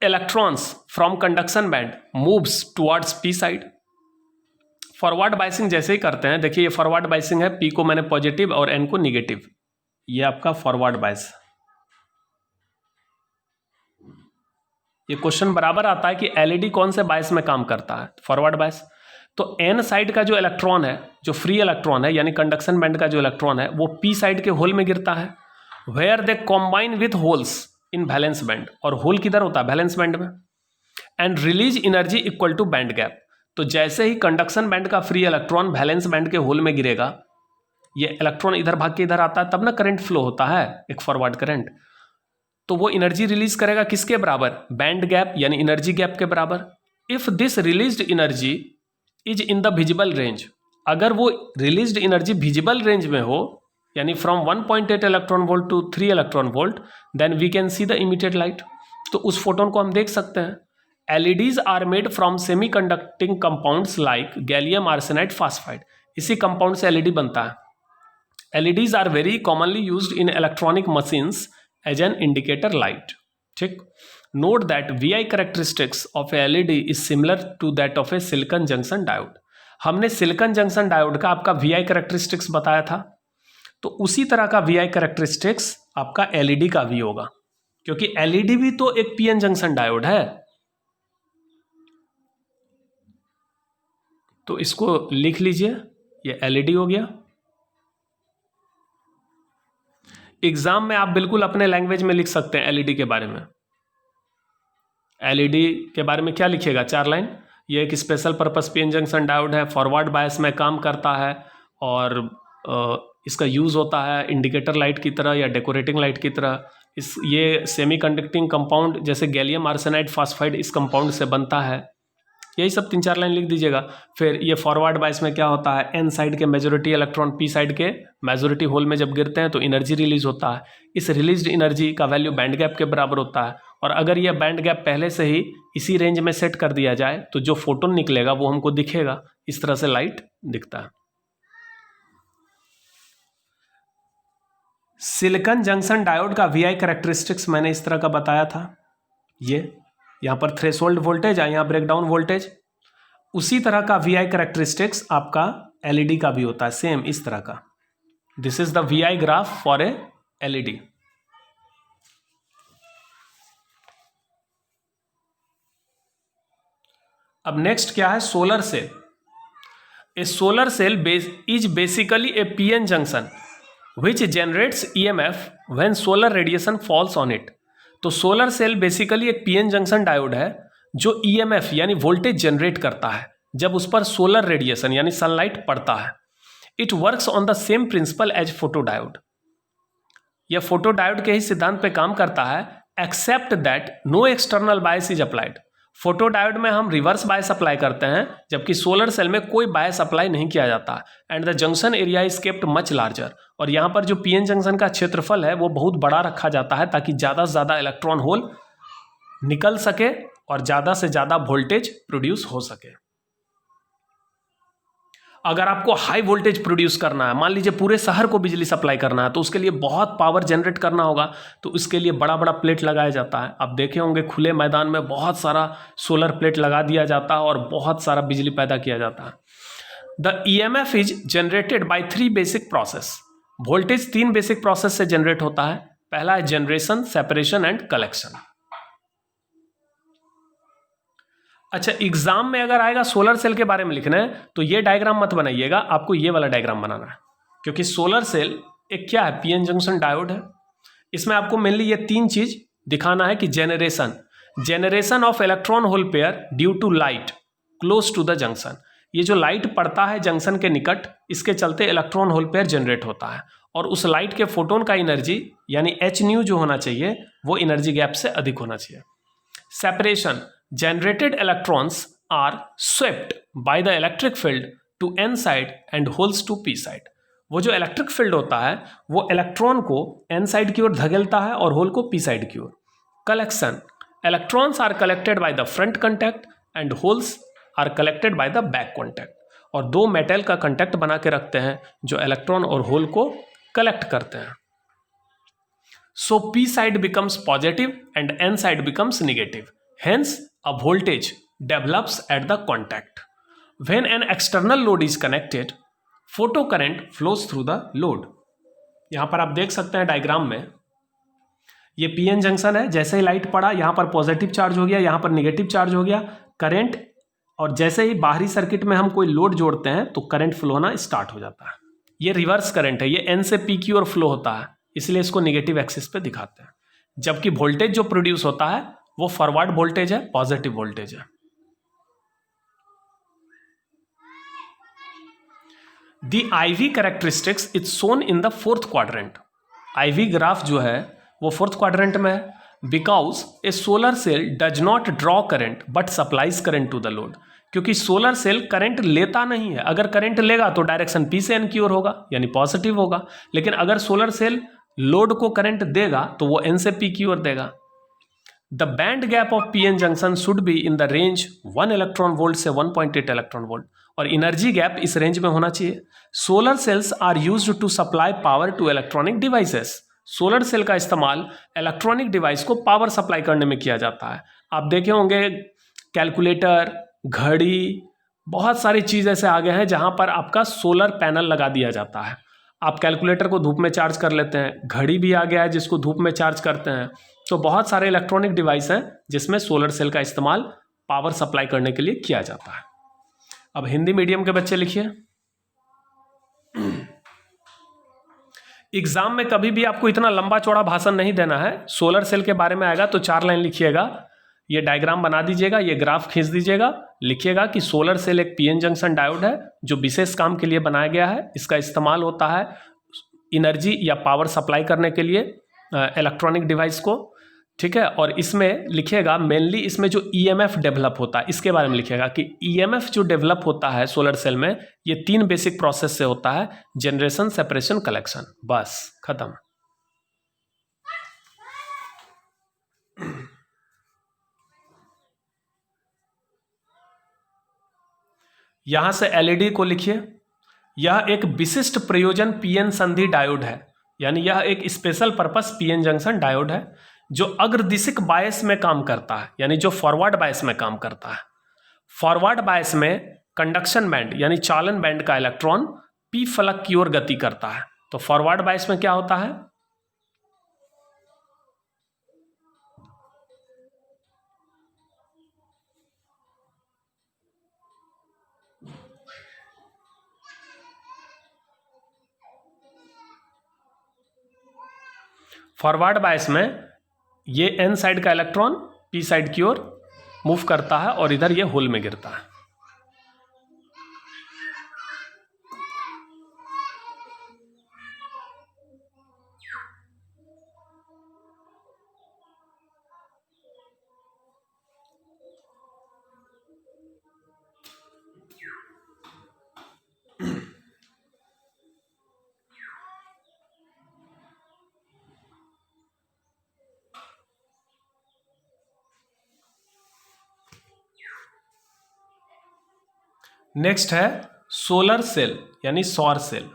[SPEAKER 1] electrons from conduction band moves towards P side. Forward biasing जैसे ही करते हैं, देखिए ये फॉरवर्ड बायसिंग है, पी को मैंने पॉजिटिव और एन को निगेटिव, ये आपका फॉरवर्ड बायस। ये क्वेश्चन बराबर आता है कि एलईडी कौन से बायस में काम करता है, फॉरवर्ड बायस। तो एन साइड का जो इलेक्ट्रॉन है, जो फ्री इलेक्ट्रॉन है यानी कंडक्शन बैंड का जो इलेक्ट्रॉन है, वो पी साइड के होल में गिरता है, where they combine with holes in valence band, और होल किधर होता है, वैलेंस बैंड में, and release energy equal to band gap. तो जैसे ही कंडक्शन बैंड का फ्री इलेक्ट्रॉन वैलेंस बैंड के होल में गिरेगा, ये इलेक्ट्रॉन इधर भाग के इधर आता है, तब ना करंट फ्लो होता है, एक फॉरवर्ड करंट, तो वो एनर्जी रिलीज करेगा किसके बराबर, बैंड गैप यानी एनर्जी गैप के बराबर। If this released energy is in the visible range, अगर वो रिलीज्ड एनर्जी विजिबल रेंज में हो, यानी from 1.8 electron volt to 3 electron volt, then we can see the emitted light. तो उस फोटोन को हम देख सकते हैं। LEDs are made from semi conducting compounds like gallium arsenide phosphide. इसी कंपाउंड से एलईडी बनता है। LEDs are very commonly used in electronic machines as an indicator light. ठीक, note that VI characteristics of a LED is similar to that of a silicon junction diode. हमने silicon junction diode का आपका VI characteristics बताया था, तो उसी तरह का वीआई कैरेक्टरिस्टिक्स आपका एलईडी का भी होगा, क्योंकि एलईडी भी तो एक पीएन जंक्शन डायोड है। तो इसको लिख लीजिए, ये एलईडी हो गया। एग्जाम में आप बिल्कुल अपने लैंग्वेज में लिख सकते हैं एलईडी के बारे में। एलईडी के बारे में क्या लिखिएगा, 4 लाइन। ये एक special purpose PN junction diode है, फॉरवर्ड बायस में काम करता है, और इसका यूज़ होता है इंडिकेटर लाइट की तरह या डेकोरेटिंग लाइट की तरह। ये सेमी कंडक्टिंग कंपाउंड जैसे गैलियम आर्सेनाइड फास्फाइड इस कंपाउंड से बनता है। यही सब 3-4 लाइन लिख दीजिएगा। फिर ये फॉरवर्ड बायस में क्या होता है, एन साइड के मेजोरिटी इलेक्ट्रॉन पी साइड के मेजोरिटी होल में जब गिरते हैं तो एनर्जी रिलीज होता है। इस रिलीज्ड एनर्जी का वैल्यू बैंड गैप के बराबर होता है, और अगर ये बैंड गैप पहले से ही इसी रेंज में सेट कर दिया जाए तो जो फोटोन निकलेगा वो हमको दिखेगा। इस तरह से लाइट दिखता है। सिलिकॉन जंक्शन डायोड का वीआई कैरेक्टरिस्टिक्स मैंने इस तरह का बताया था। ये यहाँ पर थ्रेशोल्ड वोल्टेज है, यहाँ ब्रेकडाउन वोल्टेज। उसी तरह का वीआई कैरेक्टरिस्टिक्स आपका एलईडी का भी होता है, सेम इस तरह का। This is the VI graph for a LED. अब नेक्स्ट क्या है, solar cell. A solar cell is basically a PN junction which generates EMF when solar radiation falls on it. तो सोलर सेल बेसिकली एक PN junction diode है जो EMF यानी voltage generate करता है जब उस पर सोलर रेडिएशन यानी सनलाइट पड़ता है। It works on the same principle as photodiode. यह फोटोडायोड के ही सिद्धांत पे काम करता है, except that no external bias is applied. Photodiode में हम रिवर्स बायस अप्लाई करते हैं, जबकि सोलर सेल में कोई बायस अप्लाई नहीं किया जाता, and the junction area is kept much larger. और यहाँ पर जो पीएन जंक्शन का क्षेत्रफल है वो बहुत बड़ा रखा जाता है ताकि ज़्यादा से ज़्यादा इलेक्ट्रॉन होल निकल सके और ज़्यादा से ज़्यादा वोल्टेज प्रोड्यूस हो सके। अगर आपको हाई वोल्टेज प्रोड्यूस करना है, मान लीजिए पूरे शहर को बिजली सप्लाई करना है, तो उसके लिए बहुत पावर जनरेट करना होगा, तो उसके लिए बड़ा बड़ा प्लेट लगाया जाता है। आप देखे होंगे खुले मैदान में बहुत सारा सोलर प्लेट लगा दिया जाता है और बहुत सारा बिजली पैदा किया जाता है। The EMF is generated by 3 basic process. Voltage 3 basic process से जनरेट होता है। पहला है जनरेशन, सेपरेशन एंड कलेक्शन। अच्छा, एग्जाम में अगर आएगा सोलर सेल के बारे में लिखना है तो ये डायग्राम मत बनाइएगा, आपको ये वाला डायग्राम बनाना है, क्योंकि सोलर सेल एक क्या है, पीएन जंक्शन डायोड है। इसमें आपको मेनली ये तीन चीज दिखाना है कि generation of electron hole pair due to light close to the junction. ये जो लाइट पड़ता है जंक्शन के निकट, इसके चलते इलेक्ट्रॉन होल पेयर जनरेट होता है, और उस लाइट के फोटोन का एनर्जी यानी एच न्यू जो होना चाहिए वो एनर्जी गैप से अधिक होना चाहिए। Separation, generated electrons are swept by the electric field to n side and holes to p side. वो जो इलेक्ट्रिक फील्ड होता है वो इलेक्ट्रॉन को एन साइड की ओर धकेलता है और होल को पी साइड की ओर। Collection, electrons are collected by the front contact and holes are collected by the back contact. और दो मेटल का कॉन्टैक्ट बना के रखते हैं जो इलेक्ट्रॉन और होल को कलेक्ट करते हैं। So P side becomes positive and N side becomes negative, hence a voltage develops at the contact. When an external load is connected, photo current flows through the load. यहां पर आप देख सकते हैं diagram में, ये पीएन जंक्शन है, जैसे ही लाइट पड़ा यहां पर पॉजिटिव चार्ज हो गया, यहां पर नेगेटिव चार्ज हो गया, करंट, और जैसे ही बाहरी सर्किट में हम कोई लोड जोड़ते हैं तो करंट फ्लो होना स्टार्ट हो जाता है। ये रिवर्स करंट है, ये एन से पी की ओर फ्लो होता है, इसलिए इसको नेगेटिव एक्सिस पे दिखाते हैं। जबकि वोल्टेज जो प्रोड्यूस होता है वो फॉरवर्ड वोल्टेज है, पॉजिटिव वोल्टेज है। The IV characteristics is shown in the fourth quadrant. IV graph जो है वो फोर्थ क्वाड्रेंट में है। Because a solar cell does not draw current but supplies current to the load. क्योंकि solar cell current लेता नहीं है, अगर करंट लेगा तो डायरेक्शन पी से एन की ओर होगा यानी पॉजिटिव होगा, लेकिन अगर सोलर सेल लोड को करंट देगा तो वो एन से पी की ओर देगा। The band gap of PN junction should be in the range 1 electron volt से 1.8 इलेक्ट्रॉन वोल्ट, और एनर्जी गैप इस रेंज में होना चाहिए। Solar cells are used to supply power to electronic devices. Solar cell का इस्तेमाल इलेक्ट्रॉनिक डिवाइस को power supply करने में किया जाता है। आप देखे होंगे कैलकुलेटर, घड़ी, बहुत सारी चीज़ ऐसे आ गए हैं जहां पर आपका सोलर पैनल लगा दिया जाता है। आप कैलकुलेटर को धूप में चार्ज कर लेते हैं, घड़ी भी आ गया है जिसको धूप में चार्ज करते हैं। तो बहुत सारे इलेक्ट्रॉनिक डिवाइस हैं जिसमें सोलर सेल का इस्तेमाल पावर सप्लाई करने के लिए किया जाता है। अब हिंदी मीडियम के बच्चे लिखिए। एग्जाम में कभी भी आपको इतना लंबा चौड़ा भाषण नहीं देना है। सोलर सेल के बारे में आएगा तो 4 लाइन लिखिएगा, ये डायग्राम बना दीजिएगा, ये ग्राफ खींच दीजिएगा, लिखिएगा कि सोलर सेल एक पीएन जंक्शन डायोड है जो विशेष काम के लिए बनाया गया है। इसका इस्तेमाल होता है एनर्जी या पावर सप्लाई करने के लिए इलेक्ट्रॉनिक डिवाइस को, ठीक है। और इसमें लिखिएगा मेनली इसमें जो ईएमएफ डेवलप होता है इसके बारे में लिखिएगा कि ईएमएफ जो डेवलप होता है सोलर सेल में, ये 3 बेसिक प्रोसेस से होता है, जनरेशन, सेपरेशन, कलेक्शन। बस खत्म। यहां से एलईडी को लिखिए। यह एक विशिष्ट प्रयोजन पीएन संधि डायोड है, यानी यह एक special purpose PN junction diode है जो अग्रदिशिक बायस में काम करता है, यानी जो फॉरवर्ड बायस में काम करता है। फॉरवर्ड बायस में कंडक्शन बैंड यानी चालन बैंड का इलेक्ट्रॉन पी फलक की ओर गति करता है। तो फॉरवर्ड बायस में क्या होता है, फॉरवर्ड बायस में ये एन साइड का इलेक्ट्रॉन पी साइड की ओर मूव करता है और इधर ये होल में गिरता है। नेक्स्ट है सोलर सेल यानी सौर सेल।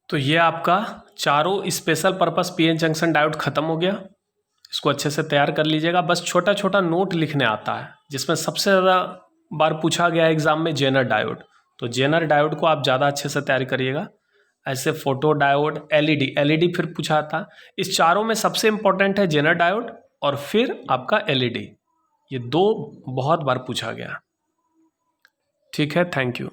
[SPEAKER 1] तो ये आपका चारों special purpose PN junction diode ख़त्म हो गया। इसको अच्छे से तैयार कर लीजिएगा। बस छोटा छोटा नोट लिखने आता है, जिसमें सबसे ज़्यादा बार पूछा गया एग्जाम में जेनर डायोड। तो जेनर डायोड को आप ज़्यादा अच्छे से तैयारी करिएगा। ऐसे फोटो डायोड, एलईडी फिर पूछा था। इस चारों में सबसे इंपॉर्टेंट है जेनर डायोड और फिर आपका एलईडी। ये दो बहुत बार पूछा गया। ठीक है, थैंक यू।